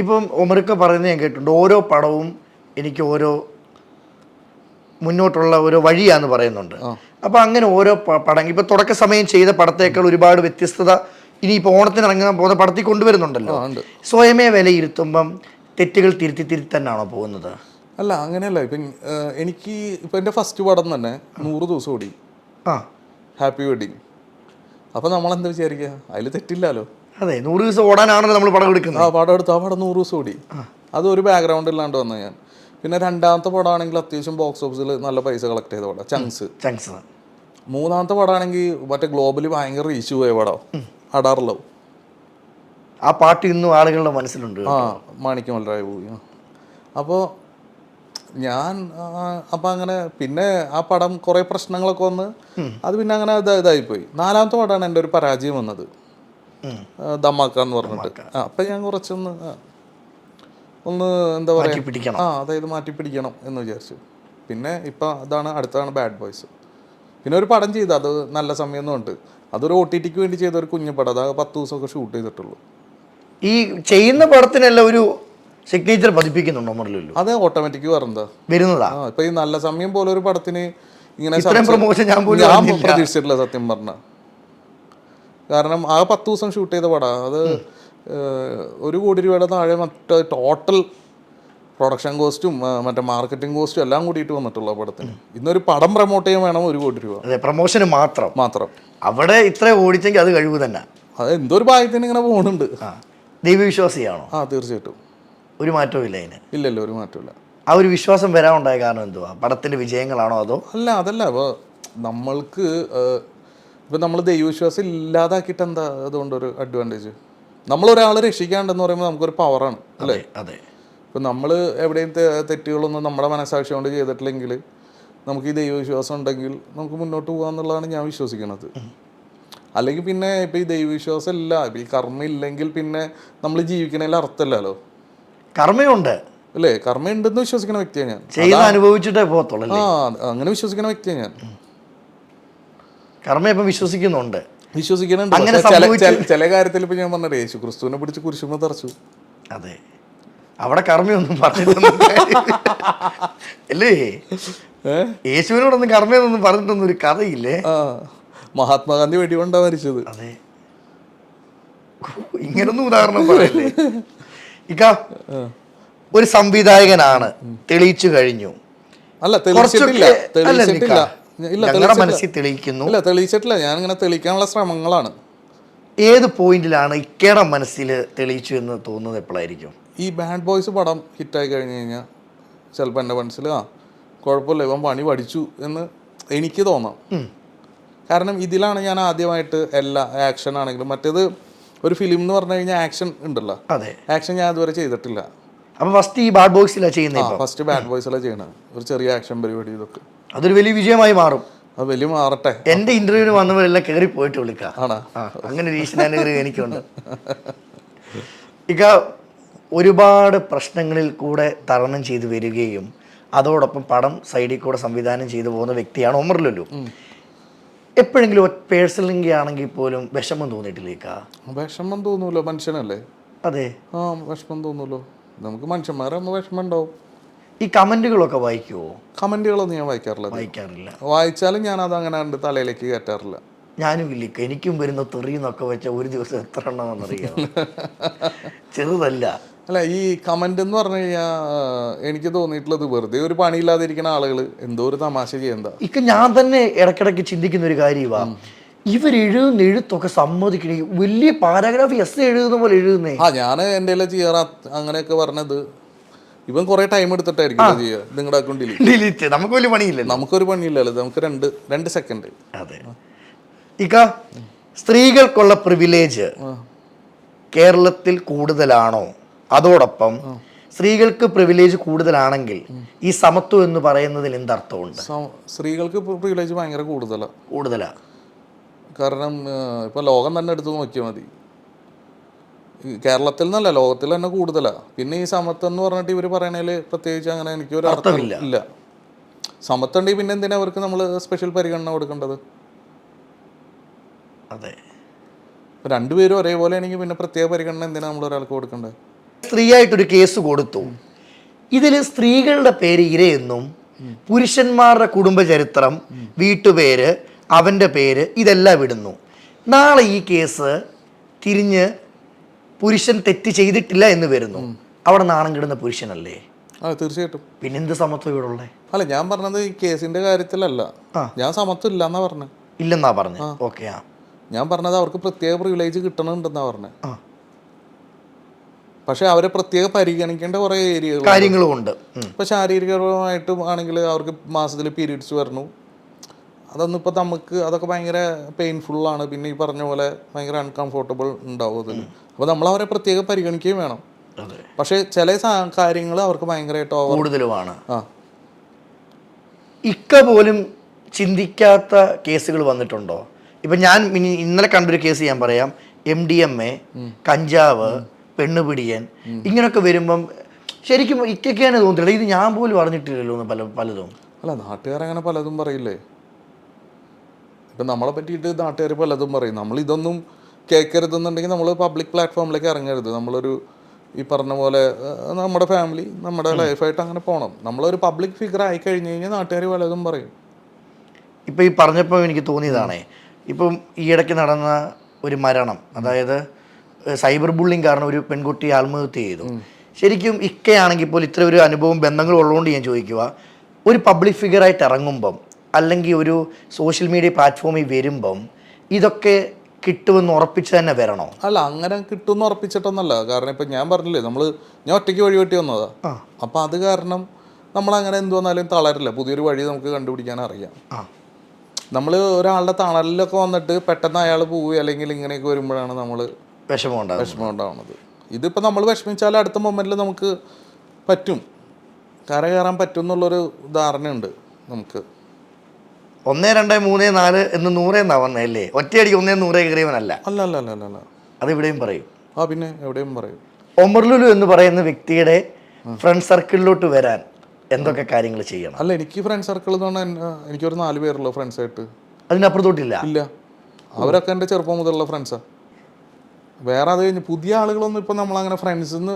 ഇപ്പം ഒമറൊക്കെ പറയുന്നത് ഞാൻ കേട്ടിട്ടുണ്ട്, ഓരോ പടവും എനിക്ക് ഓരോ മുന്നോട്ടുള്ള ഓരോ വഴിയാന്ന് പറയുന്നുണ്ട്. അപ്പം അങ്ങനെ ഓരോ പടം ഇപ്പം തുടക്ക സമയം ചെയ്ത പടത്തേക്കാൾ ഒരുപാട് വ്യത്യസ്തത ഇനിയിപ്പോൾ ഓണത്തിന് ഇറങ്ങാൻ പോകുന്ന പടത്തിൽ കൊണ്ടുവരുന്നുണ്ടല്ലോ. സ്വയമേ വിലയിരുത്തുമ്പം തെറ്റുകൾ തിരുത്തി തന്നെയാണോ പോകുന്നത്? അല്ല, അങ്ങനെയല്ല. ഇപ്പം എനിക്ക് ഇപ്പം എൻ്റെ ഫസ്റ്റ് പടം തന്നെ 100 ദിവസം ഓടി, ഹാപ്പി വെഡിങ്. അപ്പോൾ നമ്മളെന്താ വിചാരിക്കുക, അതിൽ തെറ്റില്ലല്ലോ. അതെ, 100 ദിവസം ഓടാനാണല്ലോ നമ്മൾ പടം എടുക്കുന്നത്. പടം എടുത്ത് ആ പടം 100 ദിവസം ഓടി. അതൊരു ബാക്ക്ഗ്രൗണ്ട് ഇല്ലാണ്ട് വന്ന ഞാൻ. പിന്നെ രണ്ടാമത്തെ പടമാണെങ്കിൽ അത്യാവശ്യം ബോക്സ് ഓഫീസിൽ നല്ല പൈസ കളക്ട് ചെയ്ത പടം ചങ്സ്. മൂന്നാമത്തെ പടമാണെങ്കിൽ മറ്റേ ഗ്ലോബലി ഭയങ്കര റീച്ച് പോയ പടം അടാർ ലവ്. ആ പാട്ട് ഇന്നും ആളുകളുടെ മനസ്സിലുണ്ട്. മാണിക്യമലരായ പോയി. അപ്പോൾ ഞാൻ അങ്ങനെ പിന്നെ ആ പടം കുറേ പ്രശ്നങ്ങളൊക്കെ വന്ന് അത് പിന്നെ അങ്ങനെ ഇതായിപ്പോയി. നാലാമത്തെ പടമാണ് എൻ്റെ ഒരു പരാജയം വന്നത്, ദമാക്കാന്ന് പറഞ്ഞിട്ട്. അപ്പം ഞാൻ കുറച്ചൊന്ന് എന്താ പറയുക, അതായത് മാറ്റി പിടിക്കണം എന്ന് വിചാരിച്ചു. പിന്നെ ഇപ്പം അടുത്താണ് ബാഡ് ബോയ്സ്. പിന്നെ ഒരു പടം ചെയ്തു, അത് നല്ല സമയം എന്ന് പറഞ്ഞിട്ട്, അതൊരു OTTക്ക് വേണ്ടി ചെയ്ത ഒരു കുഞ്ഞു പടം, അത് 10 ദിവസമൊക്കെ ഷൂട്ട് ചെയ്തിട്ടുള്ളൂ. ഈ ചെയ്യുന്ന പടത്തിനെല്ലാം ഒരു സിഗ്നേച്ചർ പതിപ്പിക്കുന്നുണ്ടോ മുരളിലു? അത് ഓട്ടോമാറ്റിക് വരുന്നതാ. ഇപ്പൊ ഈ നല്ല സമയം പോലെ ഒരു പടത്തിന് ഇങ്ങനെ പ്രൊമോഷൻ ഞാൻ പ്രതീക്ഷിച്ചിട്ടില്ല സത്യം പറഞ്ഞ. കാരണം ആ 10 ദിവസം ഷൂട്ട് ചെയ്ത പടം, അത് 1 കോടി രൂപയുടെ താഴെ മറ്റേ ടോട്ടൽ പ്രൊഡക്ഷൻ കോസ്റ്റും മറ്റേ മാർക്കറ്റിംഗ് കോസ്റ്റും എല്ലാം കൂടിയിട്ട് വന്നിട്ടുള്ള പടത്തിന്. ഇന്നൊരു പടം പ്രൊമോട്ട് ചെയ്യാൻ വേണം 1 കോടി രൂപ. അതെ, പ്രൊമോഷന് മാത്രം. അവിടെ ഇത്ര ഓടിച്ചെങ്കിൽ അത് കഴിവ് തന്നെ. അത് എന്തോ ഒരു ഭാഗ്യത്തിന് ഇങ്ങനെ പോകുന്നുണ്ട്. ദൈവവിശ്വാസിയാണോ? തീർച്ചയായിട്ടും. ഒരു മാറ്റവും ഇല്ല അതിന്? ഇല്ലല്ലോ, ഒരു മാറ്റമില്ല. ആ ഒരു വിശ്വാസം വരാനുണ്ടായ കാരണം എന്തുവാ? പടത്തിന്റെ വിജയങ്ങളാണോ അതോ? അതല്ല. ഇപ്പോൾ നമ്മൾക്ക് ഇപ്പം നമ്മൾ ദൈവവിശ്വാസം ഇല്ലാതാക്കിയിട്ട് എന്താ അതുകൊണ്ടൊരു അഡ്വാൻറ്റേജ്? നമ്മളൊരാളെ രക്ഷിക്കാണ്ടെന്ന് പറയുമ്പോൾ നമുക്കൊരു പവറാണ് അല്ലേ? അതെ. ഇപ്പം നമ്മൾ എവിടെയും തെറ്റുകളൊന്നും നമ്മുടെ മനസ്സാക്ഷി കൊണ്ട് ചെയ്തിട്ടില്ലെങ്കിൽ നമുക്ക് ഈ ദൈവവിശ്വാസം ഉണ്ടെങ്കിൽ നമുക്ക് മുന്നോട്ട് പോകാമെന്നുള്ളതാണ് ഞാൻ വിശ്വസിക്കുന്നത്. അല്ലെങ്കിൽ പിന്നെ ഇപ്പം ഈ ദൈവവിശ്വാസം ഇല്ല, ഇപ്പം ഈ കർമ്മ ഇല്ലെങ്കിൽ പിന്നെ നമ്മൾ ജീവിക്കണതിൽ അർത്ഥമില്ലല്ലോ. കർമ്മയുണ്ട് അല്ലേ? കർമ്മ ഉണ്ടെന്ന് വിശ്വസിക്കുന്ന വ്യക്തിയാണ് ഞാൻ. അനുഭവിച്ചിട്ടേ പോകത്തുള്ളൂ. അങ്ങനെ വിശ്വസിക്കുന്ന വ്യക്തിയാണ് ഞാൻ. കർമ്മ ഇപ്പം വിശ്വസിക്കുന്നുണ്ട്. ചില കാര്യത്തിൽ ഇപ്പൊ ഞാൻ പറഞ്ഞത് യേശു ക്രിസ്തുവിനെ പിടിച്ച് കുരിശുമ തറച്ചു. അതെ, അവിടെ കർമ്മയൊന്നും പറഞ്ഞിട്ടൊന്നും അല്ലേ? യേശുവിനോടൊന്നും കർമ്മയൊന്നും പറഞ്ഞിട്ടൊന്നും ഒരു കഥയില്ലേ? മഹാത്മാഗാന്ധി വെടികൊണ്ടാ മരിച്ചത്. അതെ, ഇങ്ങനൊന്നും ഉദാഹരണം പറയല്ലേ. ഒരു സംവിധായകനാണ്, തെളിയിച്ചു കഴിഞ്ഞു. അല്ല, തെളിയിച്ചിട്ടില്ല. തെളിയിച്ചിട്ടില്ല. ഞാൻ ഇങ്ങനെ തെളിയിക്കാനുള്ള ശ്രമങ്ങളാണ്. ഏത് പോയിന്റിലാണ് ഇക്കയുടെ മനസ്സിൽ തെളിയിച്ചു എന്ന് തോന്നുന്നത് എപ്പോഴായിരിക്കും? ഈ ബാഡ് ബോയ്സ് പടം ഹിറ്റായി കഴിഞ്ഞ് കഴിഞ്ഞാൽ ചിലപ്പോൾ എൻ്റെ മനസ്സിൽ കുഴപ്പമില്ല, ഇവൻ പണി പഠിച്ചു എന്ന് എനിക്ക് തോന്നാം. കാരണം ഇതിലാണ് ഞാൻ ആദ്യമായിട്ട് എല്ലാ ആക്ഷൻ ആണെങ്കിലും, മറ്റേത് ഒരു ഫിലിം എന്ന് പറഞ്ഞു കഴിഞ്ഞാൽ ആക്ഷൻ ഉണ്ടല്ലോ, ആക്ഷൻ ഞാൻ ഇതുവരെ ചെയ്തിട്ടില്ല. അപ്പോൾ ഫസ്റ്റ് ഈ ബാഡ് ബോയ്സിലാണ് ചെയ്യുന്നത്? ഫസ്റ്റ് ബാഡ് ബോയ്സിലാണ് ചെയ്യണത്, ഒരു ചെറിയ ആക്ഷൻ പരിപാടി. ഇതൊക്കെ അതൊരു വലിയ വിജയമായി മാറും. അത് വലിയ മാറട്ടെ. എൻ്റെ ഇന്റർവ്യൂവിന് വന്നവരെല്ലാം കയറി പോയിട്ട് വിളിക്കാം. അങ്ങനെ ഒരു ഈശ്വരാനുഗ്രഹം എനിക്കുണ്ട്. ഒരുപാട് പ്രശ്നങ്ങളിൽ കൂടെ തരണം ചെയ്ത് വരികയും അതോടൊപ്പം പടം സൈഡിൽ കൂടെ സംവിധാനം ചെയ്തു പോകുന്ന വ്യക്തിയാണ് ഒമർ ലുലു. എപ്പോഴെങ്കിലും പേഴ്സണലി ആണെങ്കിൽ പോലും വിഷമം തോന്നിയിട്ടില്ലേക്കാ? വിഷമം തോന്നൂല്ലോ, മനുഷ്യനല്ലേ. അതെ, വിഷമം തോന്നൂല്ലോ. നമുക്ക് മനുഷ്യന്മാരാകുമ്പോൾ വിഷമം ഉണ്ടാവും. ഈ കമന്റുകളൊക്കെ വായിക്കുവോ? കമന്റുകളൊന്നും ഞാൻ വായിക്കാറില്ല. വായിച്ചാലും ഞാൻ അത് അങ്ങനെ തലയിലേക്ക് കയറ്റാറില്ല. ഞാനും ഇല്ല. എനിക്കും വരുന്ന തെറിയെന്നൊക്കെ വെച്ചാൽ ഒരു ദിവസം എത്ര എണ്ണമെന്നറിയാം. ചെറുതല്ല. അല്ല, ഈ കമന്റ് എന്ന് പറഞ്ഞു കഴിഞ്ഞാൽ എനിക്ക് തോന്നിയിട്ടുള്ളത് വെറുതെ ഒരു പണിയില്ലാതിരിക്കുന്ന ആളുകൾ എന്തോ ഒരു തമാശ ചെയ്യണ്ട. ഞാൻ തന്നെ ഇടയ്ക്കിടയ്ക്ക് ചിന്തിക്കുന്ന ഒരു കാര്യമാണ്, ഇവരെഴുതുന്ന എഴുത്തൊക്കെ സമ്മതിക്കണേ, വലിയ പാരാഗ്രാഫ് എസ് എഴുതുന്ന പോലെ എഴുതുന്നേ. ഞാൻ എൻ്റെ എല്ലാം ചെയ്യാറ് അങ്ങനെയൊക്കെ പറഞ്ഞത്. ഇവൻ കുറെ ടൈം എടുത്തിട്ടായിരിക്കും ചെയ്യുക. നിങ്ങളുടെ അക്കൗണ്ടിൽ ഡിലീറ്റ്. നമുക്ക് വലിയ പണിയില്ല. നമുക്കൊരു പണിയില്ലല്ലോ, നമുക്ക് രണ്ട് സെക്കൻഡ്. അതെ. സ്ത്രീകൾക്കുള്ള പ്രിവിലേജ് കേരളത്തിൽ കൂടുതലാണോ? അതോടൊപ്പം സ്ത്രീകൾക്ക് പ്രിവിലേജ് കൂടുതലാണെങ്കിൽ ഈ സമത്വം എന്ന് പറയുന്നതിൽ എന്തർത്ഥമുണ്ട്? സ്ത്രീകൾക്ക് പ്രിവിലേജ് ഭയങ്കര കൂടുതലാണ്. കാരണം ഇപ്പോൾ ലോകം തന്നെ എടുത്ത് നോക്കിയാൽ മതി, കേരളത്തിൽ നിന്നല്ല ലോകത്തിൽ തന്നെ കൂടുതലാണ്. പിന്നെ ഈ സമത്വം എന്ന് പറഞ്ഞിട്ട് ഇവർ പറയണതിൽ പ്രത്യേകിച്ച് അങ്ങനെ എനിക്കൊരു അർത്ഥമില്ല. സമത്വം ഉണ്ടെങ്കിൽ പിന്നെ എന്തിനാ അവർക്ക് നമ്മൾ സ്പെഷ്യൽ പരിഗണന കൊടുക്കേണ്ടത്? അതെ, രണ്ടുപേരും ഒരേപോലെ ആണെങ്കിൽ പിന്നെ പ്രത്യേക പരിഗണന എന്തിനാ നമ്മൾ ഒരാൾക്ക് കൊടുക്കേണ്ടത്? സ്ത്രീയായിട്ടൊരു കേസ് കൊടുത്തു, ഇതിൽ സ്ത്രീകളുടെ പേര് ഇരയെന്നും പുരുഷന്മാരുടെ കുടുംബചരിത്രം, വീട്ടുപേര്, അവൻ്റെ പേര് ഇതെല്ലാം വിടുന്നു. നാളെ ഈ കേസ് തിരിഞ്ഞ് പുരുഷൻ തെറ്റ് ചെയ്തിട്ടില്ല എന്ന് വരുന്നു, അവിടെ നാണം കിടുന്ന പുരുഷനല്ലേ? തീർച്ചയായിട്ടും. പിന്നെന്ത് സമത്വം ഇവിടെ ഉള്ളേ? അല്ല, ഞാൻ പറഞ്ഞത് ഈ കേസിന്റെ കാര്യത്തിലല്ല, ഞാൻ സമത്വം ഇല്ലെന്നാ പറഞ്ഞത്. ഇല്ലെന്നാ പറഞ്ഞത്. ഓക്കെ. ഞാൻ പറഞ്ഞത് അവർക്ക് പ്രത്യേക പ്രിവിലേജ് കിട്ടണമെന്നാ പറഞ്ഞത്. പക്ഷെ അവരെ പ്രത്യേക പരിഗണിക്കേണ്ട കുറെ കാര്യങ്ങളും ഉണ്ട്. ഇപ്പൊ ശാരീരികപരമായിട്ടും ആണെങ്കിൽ അവർക്ക് മാസത്തിൽ പീരീഡ്സ് വരണു, അതൊന്നും ഇപ്പൊ നമുക്ക് അതൊക്കെ ഭയങ്കര പെയിൻഫുള്ളാണ്. പിന്നെ ഈ പറഞ്ഞ പോലെ ഭയങ്കര അൺകംഫോർട്ടബിൾ ഉണ്ടാവും അതിൽ. അപ്പോൾ നമ്മൾ അവരെ പ്രത്യേകം പരിഗണിക്കുകയും വേണം. പക്ഷെ ചില കാര്യങ്ങൾ അവർക്ക് ഭയങ്കരമായിട്ട് കൂടുതലുമാണ്. ഇക്ക പോലും ചിന്തിക്കാത്ത കേസുകൾ വന്നിട്ടുണ്ടോ? ഇപ്പം ഞാൻ ഇന്നലെ കണ്ടൊരു കേസ് ഞാൻ പറയാം. MDMA, കഞ്ചാവ്, പെണ്ണുപിടിയൻ, ഇങ്ങനൊക്കെ വരുമ്പം ശരിക്കും ഇക്കൊക്കെയാണ് തോന്നുന്നില്ല, ഇത് ഞാൻ പോലും അറിഞ്ഞിട്ടില്ലല്ലോ എന്ന് പലതും. അല്ല, നാട്ടുകാരങ്ങനെ പലതും പറയില്ലേ? ഇപ്പം നമ്മളെ പറ്റിയിട്ട് നാട്ടുകാർ പലതും പറയും. നമ്മളിതൊന്നും കേൾക്കരുതെന്നുണ്ടെങ്കിൽ നമ്മൾ പബ്ലിക് പ്ലാറ്റ്ഫോമിലേക്ക് ഇറങ്ങരുത്. നമ്മളൊരു ഈ പറഞ്ഞ പോലെ നമ്മുടെ ഫാമിലി, നമ്മുടെ ലൈഫായിട്ട് അങ്ങനെ പോകണം. നമ്മളൊരു പബ്ലിക് ഫിഗർ ആയി കഴിഞ്ഞ് കഴിഞ്ഞാൽ നാട്ടുകാർ പലതും പറയും. ഇപ്പം ഈ പറഞ്ഞപ്പോൾ എനിക്ക് തോന്നിയതാണേ, ഇപ്പം ഈയിടയ്ക്ക് നടന്ന ഒരു മരണം, അതായത് സൈബർ ബുള്ളിങ് കാരണം ഒരു പെൺകുട്ടി ആത്മഹത്യ ചെയ്തു. ശരിക്കും ഇക്കയാണെങ്കിൽ ഇപ്പോൾ ഇത്ര ഒരു അനുഭവം ബന്ധങ്ങൾ ഉള്ളതുകൊണ്ട് ഞാൻ ചോദിക്കുക, ഒരു പബ്ലിക് ഫിഗറായിട്ട് ഇറങ്ങുമ്പം അല്ലെങ്കിൽ ഒരു സോഷ്യൽ മീഡിയ പ്ലാറ്റ്ഫോമിൽ വരുമ്പം ഇതൊക്കെ കിട്ടുമെന്ന് ഉറപ്പിച്ച് തന്നെ വരണോ? അല്ല, അങ്ങനെ കിട്ടുമെന്ന് ഉറപ്പിച്ചിട്ടൊന്നല്ല. കാരണം ഇപ്പം ഞാൻ പറഞ്ഞില്ലേ, ഞാൻ ഒറ്റയ്ക്ക് വഴി വെട്ടി വന്നതാ. അപ്പം അത് കാരണം നമ്മളങ്ങനെ എന്ത് വന്നാലും തളരില്ല. പുതിയൊരു വഴി നമുക്ക് കണ്ടുപിടിക്കാൻ അറിയാം. നമ്മൾ ഒരാളുടെ തണലിലൊക്കെ വന്നിട്ട് പെട്ടെന്ന് അയാൾ പോവുക അല്ലെങ്കിൽ ഇങ്ങനെയൊക്കെ വരുമ്പോഴാണ് നമ്മൾ വിഷമം ഉണ്ടാവുന്നത്. ഇതിപ്പോൾ നമ്മൾ വിഷമിച്ചാൽ അടുത്ത മൊമെൻറ്റിൽ നമുക്ക് പറ്റും, കര കയറാൻ പറ്റും എന്നുള്ളൊരു ധാരണയുണ്ട് നമുക്ക്. 1, 2, 3, 4 എന്ന് 100 എന്നാ വന്നല്ലേ? ഒറ്റയടിക്ക് 1, 100 കയറിയവനല്ല. അല്ല. അത് ഇവിടെയും പറയും. പിന്നെ എവിടെയും പറയും. ഒമർ ലുലു എന്ന് പറയുന്ന വ്യക്തിയുടെ ഫ്രണ്ട് സർക്കിളിലോട്ട് വരാൻ എന്തൊക്കെ കാര്യങ്ങൾ ചെയ്യണം? അല്ല, എനിക്ക് ഫ്രണ്ട് സർക്കിൾ എന്ന് പറഞ്ഞാൽ എനിക്കൊരു 4 പേരുള്ള ഫ്രണ്ട്സായിട്ട്. അതിനപ്പുറത്തോട്ടില്ല? ഇല്ല, അവരൊക്കെ എൻ്റെ ചെറുപ്പം മുതലുള്ള ഫ്രണ്ട്സാണ്. വേറെ അത് കഴിഞ്ഞ് പുതിയ ആളുകളൊന്നും ഇപ്പം നമ്മളങ്ങനെ ഫ്രണ്ട്സിന്ന്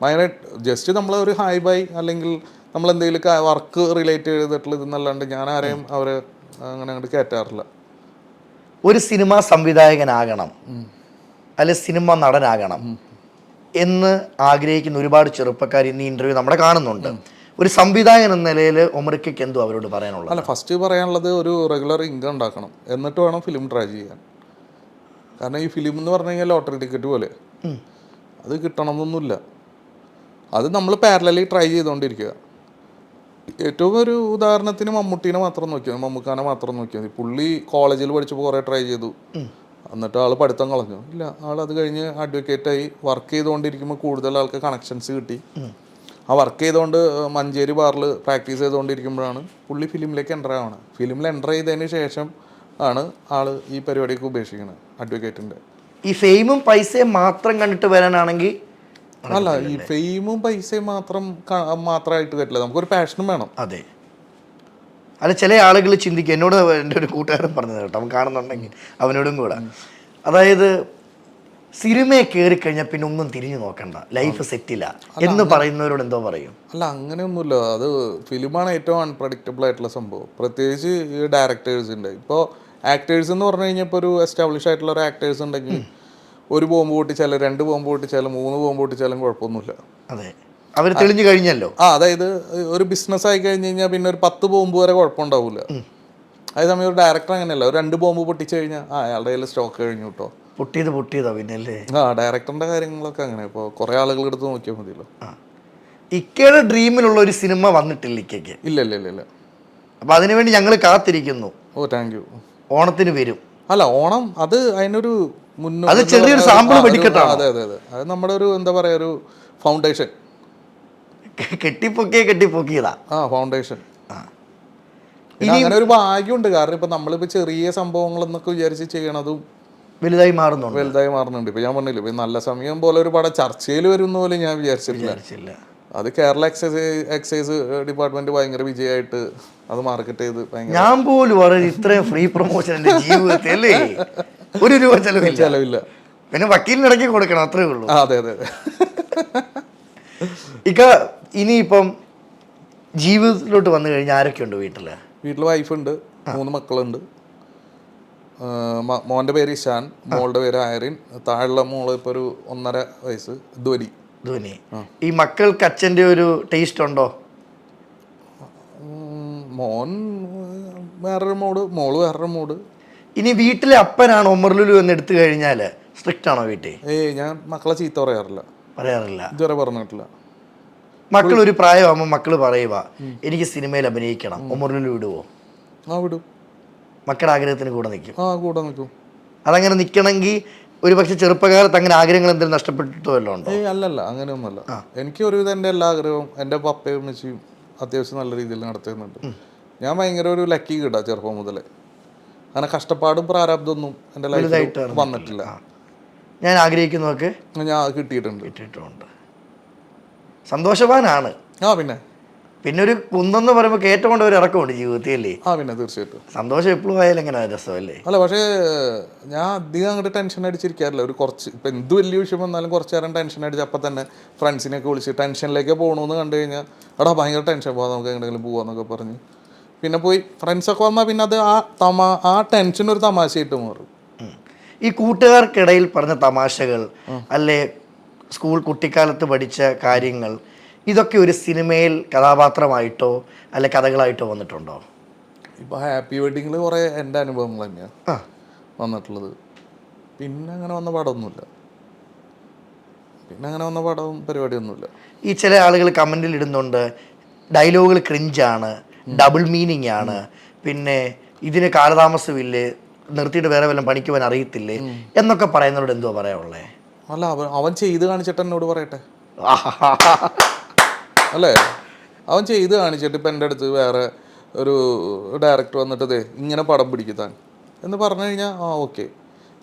ഭയങ്കര ജസ്റ്റ് നമ്മളൊരു ഹായ് ബൈ അല്ലെങ്കിൽ നമ്മളെന്തെങ്കിലും വർക്ക് റിലേറ്റ് ചെയ്തിട്ടുള്ള ഇതെന്നല്ലാണ്ട് ഞാൻ ആരെയും അവരെ അങ്ങനെ അങ്ങോട്ട് കയറ്റാറില്ല. ഒരു സിനിമാ സംവിധായകനാകണം അല്ലെ സിനിമ നടനാകണം എന്ന് ആഗ്രഹിക്കുന്ന ഒരുപാട് ചെറുപ്പക്കാർ ഇന്ന് ഇന്റർവ്യൂ നമ്മുടെ കാണുന്നുണ്ട്. ഒരു സംവിധായകൻ എന്ന നിലയിൽ ഒമറിക്കയ്ക്ക് എന്തോ അവരോട് പറയാനുള്ളത്? അല്ല, ഫസ്റ്റ് പറയാനുള്ളത് ഒരു റെഗുലർ ഇൻകം ഉണ്ടാക്കണം, എന്നിട്ട് വേണം ഫിലിം ട്രൈ ചെയ്യാൻ. കാരണം ഈ ഫിലിം എന്ന് പറഞ്ഞു കഴിഞ്ഞാൽ ലോട്ടറി ടിക്കറ്റ് പോലെ, അത് കിട്ടണമെന്നൊന്നുമില്ല. അത് നമ്മൾ പാരലലി ട്രൈ ചെയ്തുകൊണ്ടിരിക്കുക. ഏറ്റവും ഒരു ഉദാഹരണത്തിന് മമ്മൂക്കാനെ മാത്രം നോക്കിയാൽ മതി. പുള്ളി കോളേജിൽ പഠിച്ചപ്പോൾ കുറേ ട്രൈ ചെയ്തു, എന്നിട്ട് ആൾ പഠിത്തം കളഞ്ഞു. ഇല്ല, ആൾ അത് കഴിഞ്ഞ് അഡ്വക്കേറ്റായി വർക്ക് ചെയ്തുകൊണ്ടിരിക്കുമ്പോൾ കൂടുതൽ ആൾക്ക് കണക്ഷൻസ് കിട്ടി. ആ വർക്ക് ചെയ്തുകൊണ്ട് മഞ്ചേരി ബാറിൽ പ്രാക്ടീസ് ചെയ്തുകൊണ്ടിരിക്കുമ്പോഴാണ് പുള്ളി ഫിലിമിലേക്ക് എൻ്റർ ആവുന്നത്. ഫിലിമിൽ എൻ്റർ ചെയ്തതിന് ശേഷം ആണ് ആൾ ഈ പരിപാടിയൊക്കെ ഉപേക്ഷിക്കുന്നത്, അഡ്വക്കേറ്റിൻ്റെ. ഈ ഫെയിമും പൈസയും മാത്രം കണ്ടിട്ട് വരാനാണെങ്കിൽ അല്ല, ഈ ഫെയിമും പൈസയും മാത്രമായിട്ട് പറ്റില്ല, നമുക്കൊരു പാഷനും വേണം. അതെ. അല്ല, ചില ആളുകൾ ചിന്തിക്കുക, എന്നോട് എൻ്റെ ഒരു കൂട്ടുകാരൻ പറഞ്ഞത് കേട്ടോ, അവൻ കാണുന്നുണ്ടെങ്കിൽ അവനോടും കൂടെ, അതായത് സിനിമയെ കയറി കഴിഞ്ഞാൽ പിന്നെ ഒന്നും തിരിഞ്ഞു നോക്കണ്ട, ലൈഫ് സെറ്റില്ല എന്ന് പറയുന്നവരോട് എന്തോ പറയും? അല്ല, അങ്ങനെയൊന്നുമില്ല. അത് ഫിലിമാണ് ഏറ്റവും അൺപ്രഡിക്റ്റബിൾ ആയിട്ടുള്ള സംഭവം, പ്രത്യേകിച്ച് ഈ ഡയറക്ടേഴ്സിൻ്റെ. ഇപ്പോൾ ആക്ടേഴ്സ് എന്ന് പറഞ്ഞു കഴിഞ്ഞാൽ ഇപ്പോൾ ഒരു എസ്റ്റാബ്ലിഷ് ആയിട്ടുള്ള ഒരു ആക്ടേഴ്സ് ഉണ്ടെങ്കിൽ ഒരു ബോംബ് പൊട്ടിച്ചാലും 2 ബോംബ് പൊട്ടിച്ചാലും 3 ബോംബ് പൊട്ടിച്ചാലും കുഴപ്പമൊന്നുമില്ല. അതെ, അവർ തെളിഞ്ഞു കഴിഞ്ഞല്ലോ. അതായത് ഒരു ബിസിനസ് ആയി കഴിഞ്ഞ് കഴിഞ്ഞാൽ പിന്നെ ഒരു 10 ബോംബ് വരെ കുഴപ്പമുണ്ടാവില്ല. അതേസമയം ഒരു ഡയറക്ടർ അങ്ങനെയല്ല, ഒരു 2 ബോംബ് പൊട്ടിച്ചു കഴിഞ്ഞാൽ അയാളുടെ കയ്യിൽ സ്റ്റോക്ക് കഴിഞ്ഞു കേട്ടോ, പൊട്ടിയതോ പിന്നെ അല്ലേ. ഡയറക്ടറിന്റെ കാര്യങ്ങളൊക്കെ അങ്ങനെ. ഇപ്പോൾ കുറെ ആളുകൾ എടുത്ത് നോക്കിയാൽ മതിയല്ലോ. ഇക്കയുടെ ഡ്രീമിലുള്ള ഒരു സിനിമ വന്നിട്ടില്ല ഇക്കയ്ക്ക്? ഇല്ല. അപ്പൊ അതിനുവേണ്ടി ഞങ്ങൾ കാത്തിരിക്കുന്നു. Thank you. ഓണത്തിന് വരും. അല്ല, ഓണം അത് അതിനൊരു അത് ചെറിയൊരു സാമ്പിൾ വെടിക്കെട്ടാണ്. അതെ. അത് നമ്മുടെ ഒരു എന്താ പറയാ, ഒരു ഫൗണ്ടേഷൻ. കെട്ടിപ്പൊക്കിയതാ ഫൗണ്ടേഷൻ. അങ്ങനെ ഒരു ഭാഗ്യമുണ്ട്. കാരണം ഇപ്പൊ നമ്മളിപ്പോ ചെറിയ സംഭവങ്ങൾ എന്നൊക്കെ വിചാരിച്ച് ചെയ്യണതും വലുതായി മാറുന്നുണ്ട്. ഇപ്പൊ ഞാൻ പറഞ്ഞില്ല, ഇപ്പൊ നല്ല സമയം പോലെ ഒരു പടം ചർച്ചയിൽ വരുന്ന പോലെ ഞാൻ വിചാരിച്ചിട്ടില്ല. അത് കേരള എക്സൈസ് ഡിപ്പാർട്ട്മെന്റ് ഭയങ്കര വിജയമായിട്ട് അത് മാർക്കറ്റ് ചെയ്ത് ഭയങ്കര. ഞാൻ പോലും ഇത്രയും ഫ്രീ പ്രൊമോഷൻ എന്റെ ജീവിതത്തിൽ അല്ലേ, ഒരു രൂപ ചെലവില്ല. പിന്നെ വക്കീലിനിടയ്ക്ക് കൊടുക്കണം, അത്രേ ഉള്ളൂ. അതെ. ഇനിയിപ്പം ജീവിതത്തിലോട്ട് വന്നു കഴിഞ്ഞാൽ ആരൊക്കെയുണ്ട് വീട്ടില്? വീട്ടിൽ വൈഫുണ്ട്, 3 മക്കളുണ്ട്. മോന്റെ പേര് ഇഷാൻ, മോളുടെ പേര് ആയറിൻ, താഴെയുള്ള മോള് ഇപ്പൊ ഒരു 1.5 വയസ്സ് ധ്വനി. ഈ മക്കൾക്ക് അച്ഛന്റെ ഒരു ടേസ്റ്റ് ഉണ്ടോ? മോൻ വേറൊരു മോള് വേറൊരു മോഡ്. ഇനി വീട്ടിലെ അപ്പനാണ് ഒമർ ലുലു എന്ന് എടുത്തു കഴിഞ്ഞാല് സ്ട്രിക്റ്റ് ആണോ വീട്ടിൽ? ഞാൻ മക്കളെ ചീത്ത പറയാറില്ല. ഇതുവരെ പറഞ്ഞിട്ടില്ല. മക്കൾ ഒരു പ്രായമാകുമ്പോൾ മക്കള് പറയുക എനിക്ക് സിനിമയിൽ അഭിനയിക്കണം, ഒമർ ലുലു വിടുവോ? വിടും. മക്കളുടെ ആഗ്രഹത്തിന് കൂടെ നിൽക്കും. അതങ്ങനെ നിൽക്കണമെങ്കിൽ ഒരു പക്ഷെ ചെറുപ്പകാലത്ത് അങ്ങനെ ആഗ്രഹങ്ങൾ എന്തെങ്കിലും നഷ്ടപ്പെട്ടിട്ടോ വല്ലതും ഉണ്ടോ? അല്ലല്ല, അങ്ങനെയൊന്നുമല്ല. എനിക്ക് ഒരുവിധം എൻ്റെ എല്ലാ ആഗ്രഹവും എൻ്റെ പപ്പയും അമ്മച്ചിയും അത്യാവശ്യം നല്ല രീതിയിൽ നടത്തുന്നുണ്ട്. ഞാൻ ഭയങ്കര ഒരു ലക്കി കിട്ടാ ചെറുപ്പം മുതലേ. അങ്ങനെ കഷ്ടപ്പാടും പ്രാരാബ്ദമൊന്നും എൻ്റെ ലൈഫിൽ വന്നിട്ടില്ല. ഞാൻ ആഗ്രഹിക്കുന്നതൊക്കെ ഞാൻ കിട്ടിയിട്ടുണ്ട്. സന്തോഷവാനാണ്. പിന്നെ ഒരു കുന്നെന്ന് പറയുമ്പോൾ കയറ്റം ഒരു ഇറക്കമുണ്ട് ജീവിതത്തിൽ അല്ലേ? പിന്നെ തീർച്ചയായിട്ടും സന്തോഷം എപ്പോഴും ആയാലും എങ്ങനെ രസമല്ലേ? അല്ല, പക്ഷേ ഞാൻ അധികം അങ്ങോട്ട് ടെൻഷൻ അടിച്ചിരിക്കാറില്ല. ഒരു കുറച്ച് ഇപ്പം എന്ത് വലിയ വിഷയം വന്നാലും കുറച്ച് നേരം ടെൻഷൻ അടിച്ച് അപ്പം തന്നെ ഫ്രണ്ട്സിനെയൊക്കെ വിളിച്ച് ടെൻഷനിലേക്ക് പോകണമെന്ന് കണ്ടു കഴിഞ്ഞാൽ എടാ ഭയങ്കര ടെൻഷൻ പോകാം, നമുക്ക് എങ്ങനെയെങ്കിലും പോകാമെന്നൊക്കെ പറഞ്ഞ് പിന്നെ പോയി ഫ്രണ്ട്സൊക്കെ വന്നാൽ പിന്നെ അത് ആ ടെൻഷൻ ഒരു തമാശയായിട്ട് മാറും. ഈ കൂട്ടുകാർക്കിടയിൽ പറഞ്ഞ തമാശകൾ അല്ലെ സ്കൂൾ കുട്ടിക്കാലത്ത് പഠിച്ച കാര്യങ്ങൾ ഇതൊക്കെ ഒരു സിനിമയിൽ കഥാപാത്രമായിട്ടോ അല്ലെ കഥകളായിട്ടോ വന്നിട്ടുണ്ടോ? ഇപ്പോൾ ഹാപ്പി വെഡിങ്ങിൽ കുറേ എൻ്റെ അനുഭവങ്ങൾ തന്നെയാണ് വന്നിട്ടുള്ളത്. പിന്നെ അങ്ങനെ വന്ന പടമൊന്നുമില്ല. പരിപാടിയൊന്നുമില്ല. ഈ ചില ആളുകൾ കമൻറ്റിൽ ഇടുന്നുണ്ട് ഡയലോഗുകൾ ക്രിഞ്ചാണ്, ഡബിൾ മീനിങ് ആണ്, പിന്നെ ഇതിന് കാലതാമസമില്ലേ, നിർത്തിയിട്ട് വേറെ വല്ലതും പണിക്ക് പോകാൻ അറിയത്തില്ലേ എന്നൊക്കെ പറയുന്നവരോട് എന്തോ പറയാനുള്ളേ? അല്ല, അവൻ ചെയ്ത് കാണിച്ചിട്ട് എന്നോട് പറയട്ടെ അല്ലേ? അവൻ ചെയ്ത് കാണിച്ചിട്ട് ഇപ്പം എൻ്റെ അടുത്ത് വേറെ ഒരു ഡയറക്ടർ വന്നിട്ട് ഇങ്ങനെ പടം പിടിക്കാൻ എന്ന് പറഞ്ഞു കഴിഞ്ഞാൽ ഓക്കെ.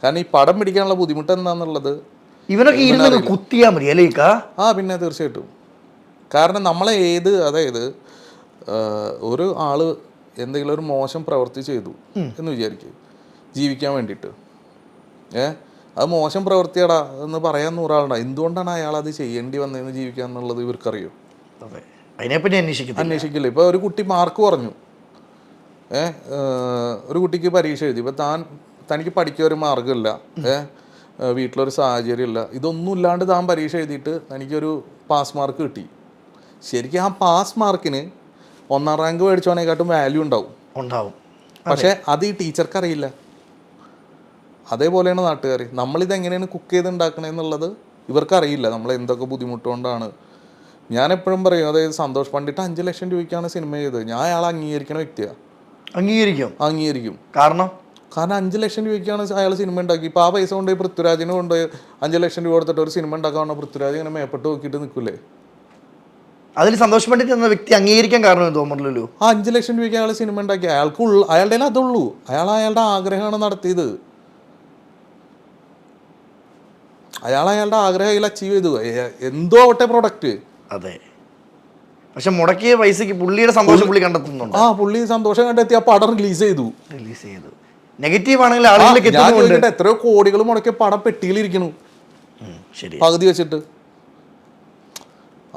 കാരണം ഈ പടം പിടിക്കാനുള്ള ബുദ്ധിമുട്ട് എന്താണെന്നുള്ളത് ഇവനൊക്കെ കുത്തിയാൽ മതി അല്ലേ? പിന്നെ തീർച്ചയായിട്ടും. കാരണം നമ്മളെ അതായത് ഒരു ആള് എന്തെങ്കിലും ഒരു മോശം പ്രവൃത്തി ചെയ്തു എന്ന് വിചാരിക്കുക ജീവിക്കാൻ വേണ്ടിയിട്ട്, അത് മോശം പ്രവൃത്തിയാടാ എന്ന് പറയാൻ 100 ആളുണ്ടാവും. എന്തുകൊണ്ടാണ് അയാൾ അത് ചെയ്യേണ്ടി വന്നതെന്ന് ജീവിക്കുക എന്നുള്ളത് ഇവർക്കറിയോ? അതിനെപ്പറ്റി അന്വേഷിക്കില്ല. ഇപ്പോൾ ഒരു കുട്ടി മാർക്ക് കുറഞ്ഞു, ഒരു കുട്ടിക്ക് പരീക്ഷ എഴുതി, ഇപ്പം തനിക്ക് പഠിക്കാൻ ഒരു മാർഗ്ഗമില്ല, വീട്ടിലൊരു സാഹചര്യമില്ല, ഇതൊന്നും ഇല്ലാണ്ട് താൻ പരീക്ഷ എഴുതിയിട്ട് തനിക്കൊരു പാസ് മാർക്ക് കിട്ടി. ശരിക്കും ആ പാസ് മാർക്കിന് 1ാം റാങ്ക് മേടിച്ചവനേക്കാട്ടും വാല്യൂ ഉണ്ടാവും. പക്ഷേ അത് ഈ ടീച്ചർക്ക് അറിയില്ല. അതേപോലെയാണ് നാട്ടുകാർ. നമ്മളിതെങ്ങനെയാണ് കുക്ക് ചെയ്ത് ഉണ്ടാക്കണമെന്നുള്ളത് ഇവർക്കറിയില്ല. നമ്മൾ എന്തൊക്കെ ബുദ്ധിമുട്ടുകൊണ്ടാണ്. ഞാൻ എപ്പോഴും പറയും, അതായത് സന്തോഷ് പണ്ഡിറ്റ് 5 ലക്ഷം രൂപയ്ക്കാണ് സിനിമ ചെയ്തത്. ഞാൻ അയാളെ അംഗീകരിക്കുന്ന വ്യക്തിയാണ്. അംഗീകരിക്കും. കാരണം 5 ലക്ഷം രൂപയ്ക്കാണ് അയാൾ സിനിമ ഉണ്ടാക്കി. ഇപ്പോൾ ആ പൈസ കൊണ്ടുപോയി പൃഥ്വിരാജിന് കൊണ്ടുപോയി 5 ലക്ഷം രൂപ കൊടുത്തിട്ട് ഒരു സിനിമ ഉണ്ടാക്കാൻ പൃഥ്വിരാജ് ഇങ്ങനെ മേപ്പെട്ട് നോക്കിയിട്ട് നിൽക്കില്ലേ? അതിൽ സന്തോഷ് പണ്ഡിറ്റ് എന്ന വ്യക്തി അംഗീകരിക്കാൻ കാരണം തോന്നുന്നില്ലല്ലോ. 5 ലക്ഷം രൂപയ്ക്ക് അയാൾ സിനിമ ഉണ്ടാക്കി. അയാളുടെ അതുള്ളൂ. അയാളുടെ ആഗ്രഹമാണ് നടത്തിയത്. അയാളുടെ ആഗ്രഹം അച്ചീവ് ചെയ്തു. എന്തോ ആവട്ടെ പ്രൊഡക്റ്റ്. അതെ. പക്ഷെ മുടക്കിയ പൈസക്ക് പുള്ളിയുടെ സന്തോഷം പുള്ളി കണ്ടെത്തുന്നുണ്ട്. പുള്ളി സന്തോഷം കണ്ടെത്തി ആ പടം റിലീസ് ചെയ്തു. നെഗറ്റീവ് ആണെങ്കിൽ ആളുകളിലേക്ക് എത്രയോ കോടികൾ മുടക്കിയ പടം പെട്ടിയിലിരിക്കണു പകുതി വെച്ചിട്ട്.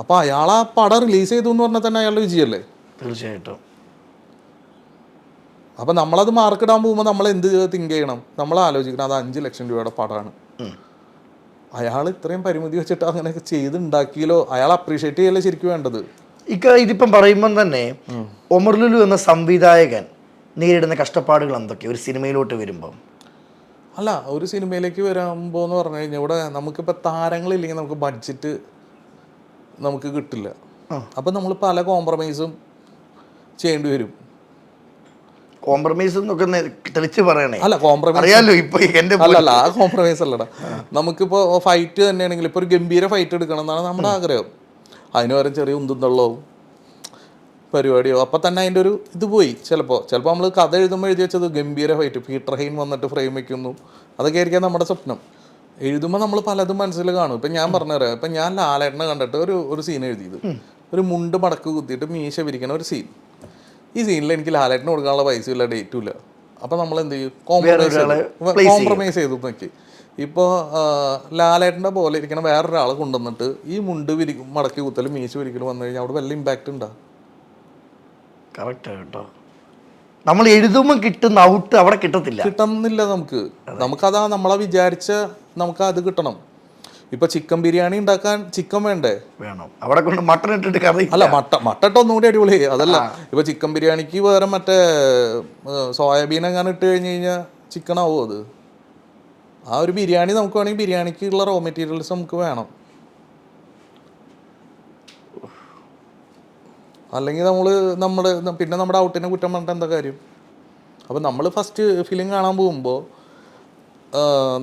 അപ്പൊ അയാൾ ആ പടം റിലീസ് ചെയ്തു എന്ന് പറഞ്ഞാൽ തന്നെ അയാളുടെ വിജയല്ലേ? തീർച്ചയായിട്ടും. അപ്പൊ നമ്മളത് മാർക്കിടാൻ പോകുമ്പോൾ നമ്മൾ എന്ത് തിങ്ക് ചെയ്യണം? നമ്മൾ ആലോചിക്കണം അത് 5 ലക്ഷം രൂപയുടെ പടമാണ്. അയാൾ ഇത്രയും പരിമിതി വെച്ചിട്ട് അങ്ങനെയൊക്കെ ചെയ്തുണ്ടാക്കിയല്ലോ. അയാൾ അപ്രീഷിയേറ്റ് ചെയ്യല്ലേ ശരിക്കും വേണ്ടത്. ഇതിപ്പം പറയുമ്പം തന്നെ ഒമർ ലുലു എന്ന സംവിധായകൻ നേരിടുന്ന കഷ്ടപ്പാടുകൾ എന്തൊക്കെയാണ് ഒരു സിനിമയിലോട്ട് വരുമ്പം? അല്ല, ഒരു സിനിമയിലേക്ക് വരുമ്പോൾ എന്ന് പറഞ്ഞു കഴിഞ്ഞാൽ ഇവിടെ നമുക്കിപ്പോൾ താരങ്ങളില്ലെങ്കിൽ നമുക്ക് ബഡ്ജറ്റ് നമുക്ക് കിട്ടില്ല. അപ്പം നമ്മൾ പല കോംപ്രമൈസും ചെയ്യേണ്ടി വരും. കോംപ്രമൈസ് തെളിച്ച് പറയണേ. അല്ല, കോംപ്രമൈസ് അറിയാലോ ഇപ്പൊ എന്റെ അല്ലല്ല, ആ കോംപ്രമൈസ് അല്ലടാ. നമുക്കിപ്പോൾ ഫൈറ്റ് തന്നെയാണെങ്കിൽ ഇപ്പോൾ ഒരു ഗംഭീര ഫൈറ്റ് എടുക്കണം എന്നാണ് നമ്മുടെ ആഗ്രഹം. അതിന് പകരം ചെറിയ ഉന്തും തള്ളവും പരിപാടിയോ അപ്പം തന്നെ അതിൻ്റെ ഒരു ഇത് പോയി. ചിലപ്പോൾ നമ്മൾ കഥ എഴുതുമ്പോൾ എഴുതി വെച്ചത് ഗംഭീരമായിട്ട് പീറ്റർ ഹെയിൻ വന്നിട്ട് ഫ്രെയിം വയ്ക്കുന്നു, അതൊക്കെ ആയിരിക്കാം നമ്മുടെ സ്വപ്നം. എഴുതുമ്പോൾ നമ്മൾ പലതും മനസ്സിൽ കാണും. ഇപ്പം ഞാൻ പറഞ്ഞുതരാം, ഇപ്പം ഞാൻ ലാലേട്ടനെ കണ്ടിട്ട് ഒരു സീൻ എഴുതിയത്, ഒരു മുണ്ട് മടക്ക് കുത്തിയിട്ട് മീശ വിരിക്കണ ഒരു സീൻ. ഈ സീനിൽ എനിക്ക് ലാലേട്ടന് കൊടുക്കാനുള്ള പൈസ ഇല്ല, ഡേറ്റും ഇല്ല. അപ്പം നമ്മൾ എന്ത് ചെയ്യും? കോംപ്രമൈസ് ചെയ്തു നോക്കി. ഇപ്പോൾ ലാലേട്ടൻ്റെ പോലെ ഇരിക്കണ വേറൊരാളെ കൊണ്ടുവന്നിട്ട് ഈ മുണ്ട് മടക്കി കുത്തലും മീശ വിരിക്കലും വന്നു കഴിഞ്ഞാൽ അവിടെ വല്ല ഇമ്പാക്റ്റ് ഉണ്ടാകും. കറക്റ്റ് കേട്ടോ. നമ്മൾ എഴുതുമ്പോൾ കിട്ടുന്ന ഔട്ട് അവിടെ കിട്ടുന്നില്ല. നമുക്കതാ നമ്മളെ വിചാരിച്ച നമുക്ക് അത് കിട്ടണം. ഇപ്പൊ ചിക്കൻ ബിരിയാണി ഉണ്ടാക്കാൻ ചിക്കൻ വേണം, അവിടെ കൊണ്ട് മട്ടൺ ഇട്ടിട്ട് കറി അല്ല, മട്ടട്ട് ഒന്നുകൂടി അടിപൊളി. അതല്ല, ഇപ്പൊ ചിക്കൻ ബിരിയാണിക്ക് വേറെ മറ്റേ സോയാബീൻ എങ്ങനെ ഇട്ട് കഴിഞ്ഞ് കഴിഞ്ഞാൽ ചിക്കൻ ആവും അത്. ആ ഒരു ബിരിയാണി നമുക്ക് വേണമെങ്കിൽ ബിരിയാണിക്കുള്ള റോ മെറ്റീരിയൽസ് നമുക്ക് വേണം. അല്ലെങ്കിൽ പിന്നെ നമ്മുടെ ഔട്ടിനെ കുറ്റം പറഞ്ഞിട്ട് എന്താ കാര്യം? അപ്പം നമ്മൾ ഫസ്റ്റ് ഫിലിം കാണാൻ പോകുമ്പോൾ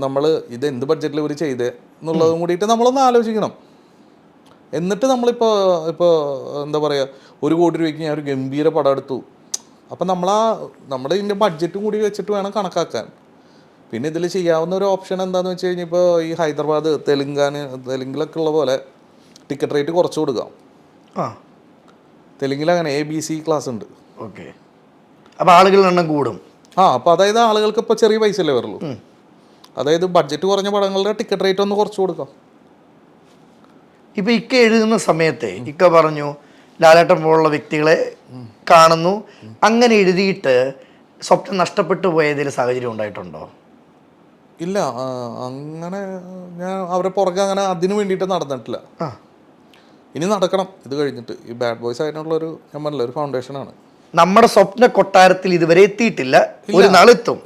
നമ്മൾ ഇത് എന്ത് ബഡ്ജറ്റിൽ ഇവർ ചെയ്തേ എന്നുള്ളതും കൂടിയിട്ട് നമ്മളൊന്ന് ആലോചിക്കണം. എന്നിട്ട് നമ്മളിപ്പോൾ എന്താ പറയുക, 1 കോടി രൂപയ്ക്ക് ഞാൻ ഒരു ഗംഭീര പടം എടുത്തു. അപ്പം നമ്മുടെ ഇതിൻ്റെ ബഡ്ജറ്റും കൂടി വെച്ചിട്ട് വേണം കണക്കാക്കാൻ. പിന്നെ ഇതിൽ ചെയ്യാവുന്ന ഒരു ഓപ്ഷൻ എന്താണെന്ന് വെച്ച് കഴിഞ്ഞാൽ, ഇപ്പോൾ ഈ ഹൈദരാബാദ് തെലുങ്കിലൊക്കെ ഉള്ള പോലെ ടിക്കറ്റ് റേറ്റ് കുറച്ച് കൊടുക്കാം. തെലുങ്കിൽ അങ്ങനെ ABC ക്ലാസ് ഉണ്ട്. ഓക്കെ, അപ്പോൾ ആളുകളുടെ എണ്ണം കൂടും. അപ്പോൾ അതായത് ആളുകൾക്ക് ഇപ്പോൾ ചെറിയ പൈസ അല്ലേ വരുള്ളൂ. അതായത് ബഡ്ജറ്റ് കുറഞ്ഞ പടങ്ങളുടെ ടിക്കറ്റ് റേറ്റ് ഒന്ന് കുറച്ച് കൊടുക്കാം. ഇപ്പം ഇക്ക എഴുതുന്ന സമയത്തെ ഇക്ക പറഞ്ഞു ലാലേട്ടൻ പോലുള്ള വ്യക്തികളെ കാണുന്നു, അങ്ങനെ എഴുതിയിട്ട് സ്വപ്നം നഷ്ടപ്പെട്ടു പോയതിൽ സാഹചര്യം ഉണ്ടായിട്ടുണ്ടോ? ഇല്ല, അങ്ങനെ ഞാൻ അവരെ പുറകെ അങ്ങനെ അതിന് വേണ്ടിയിട്ട് നടന്നിട്ടില്ല. ഇനി നടക്കണം. ഇത് കഴിഞ്ഞിട്ട് ഈ ബാഡ് ബോയ്സ് ആയിട്ടുള്ളൊരു ഞാൻ പറഞ്ഞില്ല, ഒരു ഫൗണ്ടേഷനാണ്. നമ്മുടെ സ്വപ്ന കൊട്ടാരത്തിൽ ഇതുവരെ എത്തിയിട്ടില്ല, ഒരു നാളെത്തും.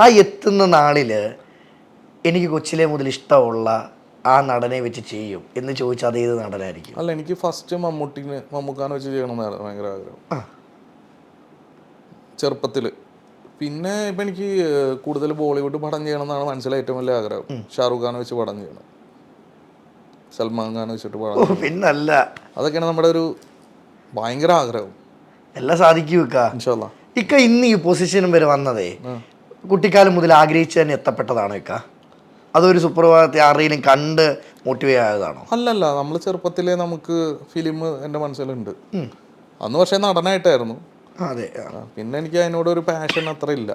ആ എത്തുന്ന നാളില് എനിക്ക് കൊച്ചിലെ മുതൽ ഇഷ്ടമുള്ള ആ നടനെ വെച്ച് ചെയ്യും എന്ന് ചോദിച്ചാൽ അത് ഏത് നടനായിരിക്കും? അല്ല, എനിക്ക് ഫസ്റ്റ് മമ്മൂക്കാനെ വെച്ച് ചെയ്യണമെന്നാണ് ഭയങ്കര ആഗ്രഹം ചെറുപ്പത്തിൽ. പിന്നെ ഇപ്പം എനിക്ക് കൂടുതൽ ബോളിവുഡ് പടം ചെയ്യണം എന്നാണ് മനസ്സിലായ ഏറ്റവും വലിയ ആഗ്രഹം. ഷാറുഖ് ഖാനെ വെച്ച് പടം ചെയ്യണം, സൽമാൻ ഖാനെ വെച്ചിട്ട് പടം. പിന്നല്ല, അതൊക്കെയാണ് നമ്മുടെ ഒരു ഭയങ്കര ആഗ്രഹം. എല്ലാം സാധിക്കും ഇക്ക. ഇക്ക ഇന്ന് ഈ പൊസിഷനും വരെ വന്നതേ കുട്ടിക്കാലം മുതൽ ആഗ്രഹിച്ച് തന്നെ എത്തപ്പെട്ടതാണോ ഇക്ക? അതൊരു സുപ്രഭാതത്തെ ആരെയും കണ്ട് മോട്ടിവേറ്റ് ആയതാണോ? അല്ലല്ല, നമ്മൾ ചെറുപ്പത്തിലെ നമുക്ക് ഫിലിം എൻ്റെ മനസ്സിലുണ്ട്. അന്ന് പക്ഷേ നടനായിട്ടായിരുന്നു. അതെ. പിന്നെ എനിക്ക് അതിനോട് ഒരു പാഷൻ അത്ര ഇല്ല.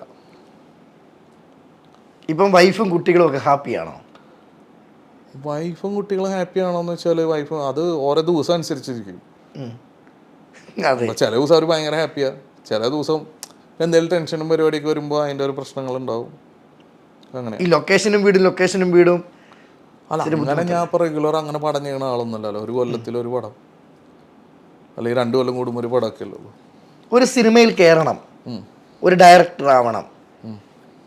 ഇപ്പം വൈഫും കുട്ടികളും ഒക്കെ ഹാപ്പിയാണോ? വൈഫും കുട്ടികളും ഹാപ്പിയാണോ എന്ന് വെച്ചാൽ വൈഫ് അത് ഓരോ ദിവസം അനുസരിച്ചിരിക്കും. ചില ദിവസം അവർ ഭയങ്കര ഹാപ്പിയാണ്, ചില ദിവസം എന്തെങ്കിലും ടെൻഷനും പരിപാടിയൊക്കെ വരുമ്പോൾ അതിൻ്റെ ഒരു പ്രശ്നങ്ങളുണ്ടാവും. അങ്ങനെ ഈ ലൊക്കേഷനും വീടും അല്ല, അങ്ങനെ ഞാൻ ഇപ്പോൾ റെഗുലർ അങ്ങനെ പടം ചെയ്യണ ആളൊന്നുമല്ലല്ലോ. ഒരു കൊല്ലത്തിലൊരു പടം, അല്ലെങ്കിൽ 2 കൊല്ലം കൂടുമ്പോൾ ഒരു പടമൊക്കെ അല്ലല്ലോ. ഒരു സിനിമയിൽ കയറണം, ഒരു ഡയറക്ടർ ആവണം,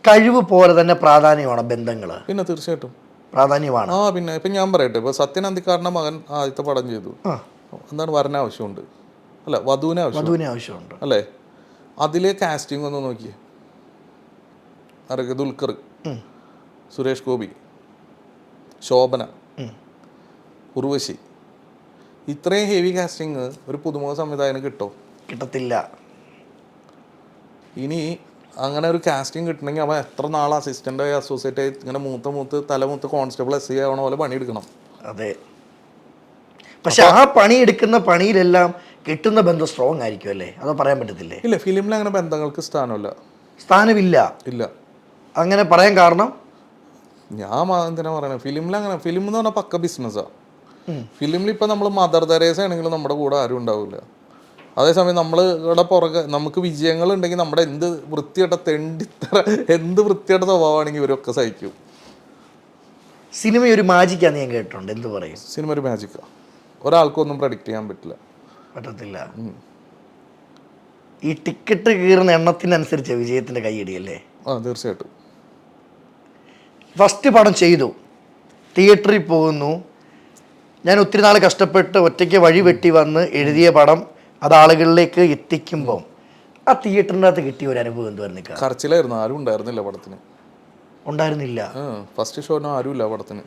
കഴിവ് പോലെ തന്നെ പ്രാധാന്യമാണ് ബന്ധങ്ങൾ. പിന്നെ തീർച്ചയായിട്ടും പ്രാധാന്യമാണ്. പിന്നെ ഇപ്പം ഞാൻ പറയട്ടെ, ഇപ്പോൾ സത്യൻ അന്തിക്കാടിൻ്റെ മകൻ ആദ്യത്തെ പടം ചെയ്തു. എന്താണ്, വരന് ആവശ്യമുണ്ട്, അല്ല വധുവിനെ ആവശ്യമുണ്ട് അല്ലേ? അതിലെ കാസ്റ്റിംഗ് ഒന്ന് നോക്കിയേ. ആരൊക്കെ? ദുൽഖർ, സുരേഷ് ഗോപി, ശോഭന, ഉർവശി. ഇത്രയും ഹെവി കാസ്റ്റിംഗ് ഒരു പുതുമുഖ സംവിധായകന് കിട്ടത്തില്ല. ഇനി അങ്ങനെ ഒരു കാസ്റ്റിംഗ് കിട്ടണമെങ്കിൽ അവൻ എത്ര നാൾ അസിസ്റ്റൻ്റായി അസോസിയേറ്റ് ആയി ഇങ്ങനെ തലമൂത്ത് കോൺസ്റ്റബിൾ SI ആവണ പോലെ പണിയെടുക്കണം. അതെ, പക്ഷെ ആ പണിയെടുക്കുന്ന പണിയിലെല്ലാം കിട്ടുന്ന ബന്ധം സ്ട്രോങ് ആയിരിക്കും അല്ലേ? അതോ പറയാൻ പറ്റത്തില്ലേ? ഇല്ല, ഫിലിമിൽ അങ്ങനെ ബന്ധങ്ങൾക്ക് സ്ഥാനമില്ല. അങ്ങനെ പറയാൻ കാരണം ഞാൻ എന്തിനാ പറയണത്, ഫിലിം എന്ന് പറഞ്ഞാൽ പക്ക ബിസിനസ്സാണ്. ഫിലിമിൽ ഇപ്പം നമ്മൾ മദർ തെരേസ ആണെങ്കിലും നമ്മുടെ കൂടെ ആരും ഉണ്ടാവില്ല. അതേസമയം നമ്മളുടെ പുറകെ നമുക്ക് വിജയങ്ങളുണ്ടെങ്കിൽ നമ്മുടെ എന്ത് വൃത്തിയായിട്ട സ്വഭാവമാണെങ്കിൽ ഇവരൊക്കെ സഹിക്കും. സിനിമ ഒരു മാജിക്കാന്ന് ഞാൻ കേട്ടിട്ടുണ്ട്. എന്ത് പറയും? സിനിമ ഒരു മാജിക്കാണ്, ഒരാൾക്കൊന്നും പ്രഡിക്റ്റ് ചെയ്യാൻ പറ്റത്തില്ല. ഈ ടിക്കറ്റ് കീറുന്ന എണ്ണത്തിനനുസരിച്ച് വിജയത്തിന്റെ കൈയടിയല്ലേ? തീർച്ചയായിട്ടും. ഫസ്റ്റ് പടം ചെയ്തു, തിയേറ്ററിൽ പോകുന്നു. ഞാൻ ഒത്തിരി നാൾ കഷ്ടപ്പെട്ട് ഒറ്റയ്ക്ക് വഴി വെട്ടി വന്ന് എഴുതിയ പടം അത് ആളുകളിലേക്ക് എത്തിക്കുമ്പോൾ ആ തിയേറ്ററിൻ്റെ അകത്ത് കിട്ടിയ ഒരു അനുഭവം എന്തുവായിരുന്നു? കരച്ചിലായിരുന്നു. ആരും ഉണ്ടായിരുന്നില്ല പടത്തിന്. ഉണ്ടായിരുന്നില്ല. ഫസ്റ്റ് ഷോനോ ആരുമില്ല പടത്തിന്.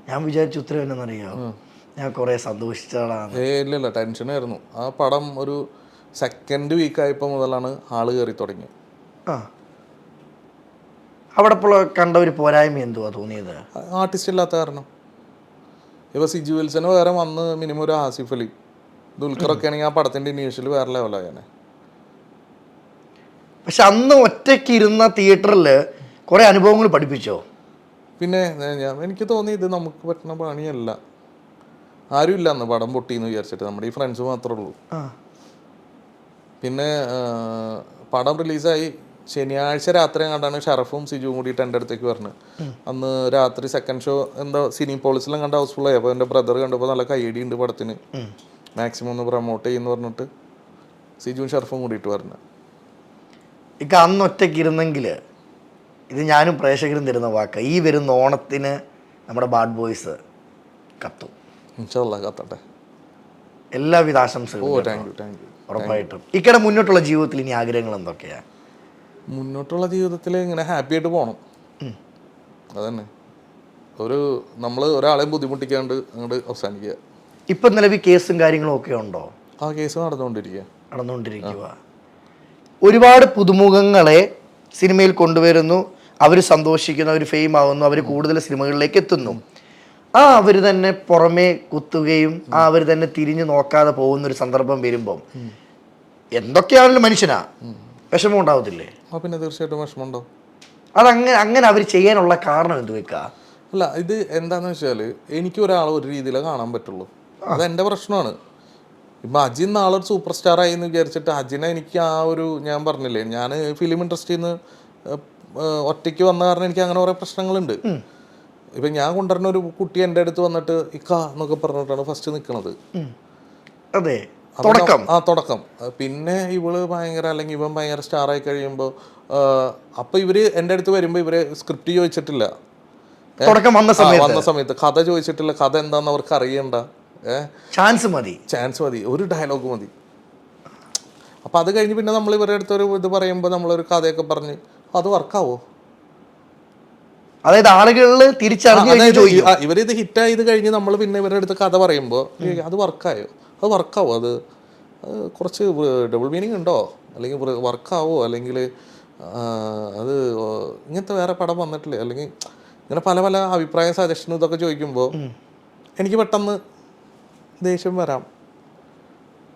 ഞാൻ വിചാരിച്ച ഉത്തരം എന്നറിയാമോ, ഞാൻ കുറേ സന്തോഷിച്ചാളാണ്. ഇല്ല ടെൻഷനായിരുന്നു. ആ പടം ഒരു സെക്കൻഡ് വീക്കായപ്പോൾ മുതലാണ് ആള് കയറി തുടങ്ങിയത്. ആ, അവിടെ ഇപ്പോൾ കണ്ട ഒരു പോരായ്മ എന്തുവാ തോന്നിയത്? ആർട്ടിസ്റ്റ് ഇല്ലാത്ത കാരണം. ഇപ്പോൾ സിജു വിൽസന് വേറെ വന്ന് മിനിമം ഒരു ആസിഫ് അലി, ദുൽഖറൊക്കെ ആണെങ്കിൽ ആ പടത്തിൻ്റെ ഇനീഷ്യൽ വേറെ ലെവലാണ്. പക്ഷെ അന്ന് ഒറ്റയ്ക്ക് ഇരുന്ന തിയേറ്ററിൽ കുറേ അനുഭവങ്ങൾ പഠിപ്പിച്ചോ? പിന്നെ എനിക്ക് തോന്നി ഇത് നമുക്ക് പറ്റുന്ന പണിയല്ല. ആരും ഇല്ല അന്ന് പടം പൊട്ടിയെന്ന് വിചാരിച്ചിട്ട്, നമ്മുടെ ഈ ഫ്രണ്ട്സ് മാത്രമേ ഉള്ളൂ. പിന്നെ പടം റിലീസായി ശനിയാഴ്ച രാത്രി കണ്ടാണ് ഷറഫും സിജുവും കൂടിയിട്ട് എൻ്റെ അടുത്തേക്ക് പറഞ്ഞത്. അന്ന് രാത്രി സെക്കൻഡ് ഷോ എന്താ സിനിപോളിസിലും കണ്ട ഹൗസ്ഫുള്ളായി. അപ്പോൾ എൻ്റെ ബ്രദർ കണ്ടപ്പോൾ നല്ല കൈയടി ഉണ്ട് പടത്തിന്, മാക്സിമം ഒന്ന് പ്രൊമോട്ട് ചെയ്യുമെന്ന് പറഞ്ഞിട്ട് സിജുവും ഷറഫും കൂടിയിട്ട് പറഞ്ഞു. അന്ന് ഒറ്റയ്ക്ക് ഇരുന്നെങ്കിൽ, ഇത് ഞാനും പ്രേക്ഷകരും തരുന്ന വാക്ക്, ഈ വരുന്ന ഓണത്തിന് നമ്മുടെ ബാഡ് ബോയ്സ് കത്തും. ഇൻഷാല്ലാ കത്തട്ടെ. എല്ലാവിധ ആശംസകളും. Thank you. ഉറപ്പായിട്ടും. ഇക്കടെ മുന്നോട്ടുള്ള ജീവിതത്തിൽ ഇനി ആഗ്രഹങ്ങൾ എന്തൊക്കെയാണ്? മുന്നോട്ടുള്ള ജീവിതത്തിൽ ഇങ്ങനെ ഹാപ്പി ആയിട്ട് പോകണം, അതന്നെ. നമ്മൾ ഒരാളെയും ബുദ്ധിമുട്ടിക്കാണ്ട് അങ്ങോട്ട് അവസാനിക്കുക. ഇപ്പം നിലവിൽ കേസും കാര്യങ്ങളും ഒക്കെ ഉണ്ടോ? ആ കേസ് നടന്നുകൊണ്ടിരിക്കുക. ഒരുപാട് പുതുമുഖങ്ങളെ സിനിമയിൽ കൊണ്ടുവരുന്നു, അവർ സന്തോഷിക്കുന്നു, അവർ ഫെയിം ആവുന്നു, അവർ കൂടുതൽ സിനിമകളിലേക്ക് എത്തുന്നു. അവർ തന്നെ പുറമേ കുത്തുകയും അവർ തന്നെ തിരിഞ്ഞു നോക്കാതെ പോകുന്നൊരു സന്ദർഭം വരുമ്പം എന്തൊക്കെയാണെങ്കിലും മനുഷ്യനാ വിഷമം ഉണ്ടാവത്തില്ലേ? പിന്നെ തീർച്ചയായിട്ടും വിഷമമുണ്ടോ. അങ്ങനെ അവർ ചെയ്യാനുള്ള കാരണം എന്ത് വെക്കാ? അല്ല, ഇത് എന്താണെന്ന് വെച്ചാൽ എനിക്ക് ഒരാളെ ഒരു രീതിയിലേ കാണാൻ പറ്റുള്ളൂ. അതെൻ്റെ പ്രശ്നമാണ്. ഇപ്പം അജിൻ നാളെ ഒരു സൂപ്പർ സ്റ്റാർ ആയി എന്ന് വിചാരിച്ചിട്ട് അജിനെ എനിക്ക് ഞാൻ പറഞ്ഞില്ലേ, ഞാൻ ഫിലിം ഇൻഡസ്ട്രിയിൽ നിന്ന് ഒറ്റയ്ക്ക് വന്ന കാരണം എനിക്ക് അങ്ങനെ കുറേ പ്രശ്നങ്ങളുണ്ട്. ഇപ്പം ഞാൻ കൊണ്ടുവരുന്ന ഒരു കുട്ടി എൻ്റെ അടുത്ത് വന്നിട്ട് ഇക്ക എന്നൊക്കെ പറഞ്ഞിട്ടാണ് ഫസ്റ്റ് നിൽക്കുന്നത്. അതെ, തുടക്കം. പിന്നെ ഇവള് ഭയങ്കര, അല്ലെങ്കിൽ ഇവൻ ഭയങ്കര സ്റ്റാർ ആയി കഴിയുമ്പോൾ അപ്പോൾ ഇവര് എൻ്റെ അടുത്ത് വരുമ്പോൾ ഇവര് സ്ക്രിപ്റ്റ് ചോദിച്ചിട്ടില്ല, വന്ന സമയത്ത് കഥ ചോദിച്ചിട്ടില്ല, കഥ എന്താണെന്ന് അവർക്ക് അറിയണ്ട, ചാൻസ് മതി, ഒരു ഡയലോഗ് മതി. അപ്പം അത് കഴിഞ്ഞ് പിന്നെ നമ്മൾ ഇവരുടെ അടുത്തൊരു ഇത് പറയുമ്പോൾ നമ്മളൊരു കഥയൊക്കെ പറഞ്ഞ് അത് വർക്കാവോ? അതായത് ആളുകളിൽ തിരിച്ചറിഞ്ഞു ഇവരിത് ഹിറ്റായത് കഴിഞ്ഞ് നമ്മൾ പിന്നെ ഇവരുടെ അടുത്ത് കഥ പറയുമ്പോൾ അത് വർക്കാവോ, അത് കുറച്ച് ഡബിൾ മീനിങ് ഉണ്ടോ, അല്ലെങ്കിൽ വർക്കാവോ, അല്ലെങ്കിൽ അത് ഇങ്ങനത്തെ വേറെ പടം വന്നിട്ടില്ലേ, അല്ലെങ്കിൽ ഇങ്ങനെ പല പല അഭിപ്രായ സജഷനും ഇതൊക്കെ ചോദിക്കുമ്പോൾ എനിക്ക് പെട്ടെന്ന് ദേഷ്യം വരാം.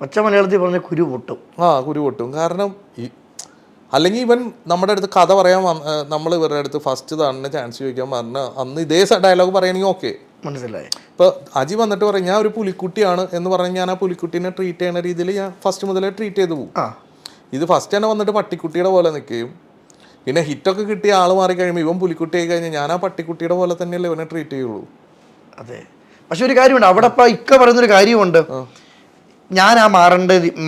ഒറ്റ മലയാളത്തിൽ പറഞ്ഞ കുരു പൊട്ടും. കാരണം അല്ലെങ്കിൽ ഇവൻ നമ്മുടെ അടുത്ത് കഥ പറയാൻ നമ്മൾ ഇവരുടെ അടുത്ത് ഫസ്റ്റ് തന്നെ ചാൻസ് ചോദിക്കാൻ പറഞ്ഞ അന്ന് ഇതേ ഡയലോഗ് പറയുകയാണെങ്കിൽ ഓക്കെ, മനസ്സിലായി. ഇപ്പോൾ അജി വന്നിട്ട് പറയും ഞാൻ ഒരു പുലിക്കുട്ടിയാണ് എന്ന് പറഞ്ഞ് ഞാൻ ആ പുലിക്കുട്ടീനെ ട്രീറ്റ് ചെയ്യുന്ന രീതിയിൽ ഞാൻ ഫസ്റ്റ് മുതലേ ട്രീറ്റ് ചെയ്ത് പോകും. ഇത് ഫസ്റ്റ് തന്നെ വന്നിട്ട് പട്ടിക്കുട്ടിയുടെ പോലെ നിൽക്കുകയും പിന്നെ ഹിറ്റൊക്കെ കിട്ടിയ ആൾ മാറി കഴിയുമ്പോൾ ഇവൻ പുലിക്കുട്ടി ആയി കഴിഞ്ഞാൽ ഞാൻ ആ പട്ടിക്കുട്ടിയുടെ പോലെ തന്നെയല്ലേ ഇവനെ ട്രീറ്റ് ചെയ്യുള്ളൂ. അതെ, പക്ഷെ ഒരു കാര്യമുണ്ട് അവിടെ. ഇക്ക പറയുന്നൊരു കാര്യമുണ്ട്, ഞാൻ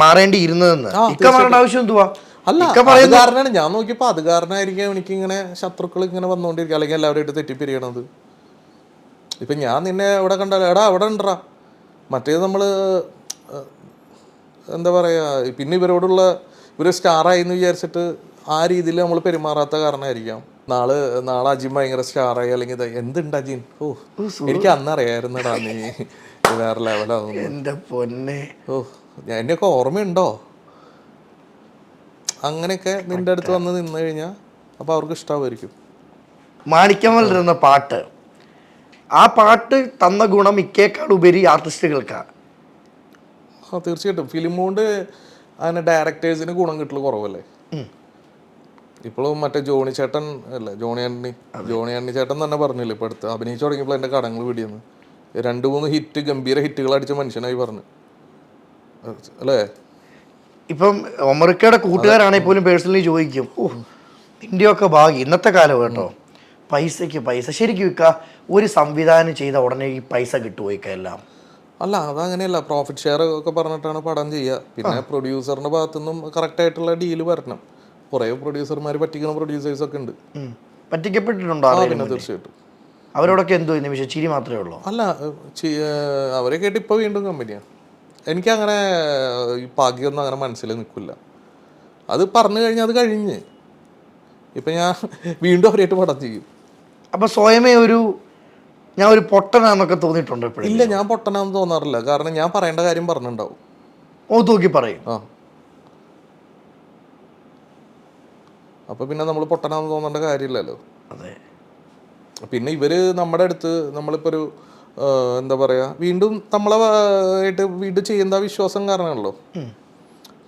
മാറേണ്ടി ഇരുന്നതെന്ന്. ഇക്ക മാറേണ്ട ആവശ്യം എന്തുവാ? അല്ല, അത് കാരണമാണ് ഞാൻ നോക്കിയപ്പോൾ അത് കാരണമായിരിക്കും എനിക്കിങ്ങനെ ശത്രുക്കൾ ഇങ്ങനെ വന്നുകൊണ്ടിരിക്കുക, അല്ലെങ്കിൽ എല്ലാവരുമായിട്ട് തെറ്റിപ്പിരിയണത്. ഇപ്പം ഞാൻ നിന്നെ എവിടെ കണ്ടാലും എടാ അവിടെ ഉണ്ടറാ, മറ്റേത് നമ്മൾ എന്താ പറയുക, പിന്നെ ഇവർ സ്റ്റാറായി എന്ന് വിചാരിച്ചിട്ട് ആ രീതിയിൽ നമ്മൾ പെരുമാറാത്ത കാരണമായിരിക്കാം. നാളെ അജിൻ ഭയങ്കര സ്റ്റാറായി, അല്ലെങ്കിൽ എന്തുണ്ട് അജിൻ, എനിക്ക് അന്നറിയായിരുന്നടാ നീ വേറെ ലെവലാവുന്നു, എൻ്റെ പൊന്നെ, എന്നെയൊക്കെ ഓർമ്മയുണ്ടോ, അങ്ങനെയൊക്കെ നിന്റെ അടുത്ത് വന്ന് നിന്ന് കഴിഞ്ഞാൽ അപ്പോൾ അവർക്ക് ഇഷ്ടമായിരിക്കും. മാണിക്യമൽ എന്ന പാട്ട്, ആ പാട്ട് തന്ന ഗുണം ഇക്കേക്കാൾ ഉപരി ആർട്ടിസ്റ്റുകൾക്കാണ്. തീർച്ചയായിട്ടും ഫിലിം കൊണ്ട് അതിന് ഡയറക്ടേഴ്സിന് ഗുണം കിട്ടൽ കുറവല്ലേ. ഇപ്പോഴും മറ്റേ ജോണി ആന്റണി ചേട്ടൻ തന്നെ പറഞ്ഞില്ലേ, ഇപ്പോൾ അടുത്ത് അഭിനയിച്ചു തുടങ്ങിയപ്പോൾ എൻ്റെ കടങ്ങൾ പിടിയെന്ന് 2-3 ഗംഭീര ഹിറ്റുകൾ അടിച്ച മനുഷ്യനായി പറഞ്ഞു അല്ലേ. ഇപ്പം ഒമറിക്കയുടെ കൂട്ടുകാരാണെങ്കിൽ പോലും പേഴ്സണലി ചോദിക്കും, നിൻ്റെയൊക്കെ ഭാഗ്യം ഇന്നത്തെ കാലം കേട്ടോ, പൈസയ്ക്ക് പൈസ. ശരിക്കും ഇക്ക ഒരു സംവിധാനം ചെയ്ത ഉടനെ ഈ പൈസ കിട്ടുമോ ഇക്ക എല്ലാം? അല്ല, അതങ്ങനെയല്ല, പ്രോഫിറ്റ് ഷെയർ ഒക്കെ പറഞ്ഞിട്ടാണ് പടം ചെയ്യുക. പിന്നെ പ്രൊഡ്യൂസറിൻ്റെ ഭാഗത്തുനിന്നും കറക്റ്റായിട്ടുള്ള ഡീല് വരണം. കുറേ പ്രൊഡ്യൂസർമാർ പറ്റിക്കുന്ന പ്രൊഡ്യൂസേഴ്സൊക്കെ ഉണ്ട്. പറ്റിക്കപ്പെട്ടിട്ടുണ്ടോ? പിന്നെ തീർച്ചയായിട്ടും. അവരോടൊക്കെ എന്തോ നിമിഷം ചിരി മാത്രമേ ഉള്ളൂ? അല്ല, അവരെ കേട്ട് ഇപ്പോൾ വീണ്ടും കമ്പനിയാണ്. എനിക്കങ്ങനെ ഈ ഭാഗ്യമൊന്നും അങ്ങനെ മനസ്സിൽ നിൽക്കില്ല. അത് പറഞ്ഞു കഴിഞ്ഞാൽ അത് കഴിഞ്ഞ് ഇപ്പം ഞാൻ വീണ്ടും അവരായിട്ട് പടം ചെയ്യും. അപ്പം സ്വയമേ ഒരു ഞാൻ ഒരു പൊട്ടനാന്നൊക്കെ തോന്നിയിട്ടുണ്ട് എപ്പോഴും? ഇല്ല, ഞാൻ പൊട്ടനാന്ന് തോന്നാറില്ല. കാരണം ഞാൻ പറയേണ്ട കാര്യം പറഞ്ഞിട്ടുണ്ടാവും. നോക്കി പറയും. അപ്പൊ പിന്നെ നമ്മൾ പൊട്ടനാന്ന് തോന്നേണ്ട കാര്യമില്ലല്ലോ. അതെ. പിന്നെ ഇവര് നമ്മുടെ അടുത്ത് നമ്മളിപ്പോ ഒരു എന്താ പറയാ, വീണ്ടും നമ്മളെ ആയിട്ട് വീണ്ടും ചെയ്യുന്ന വിശ്വാസം കാരണമല്ലോ.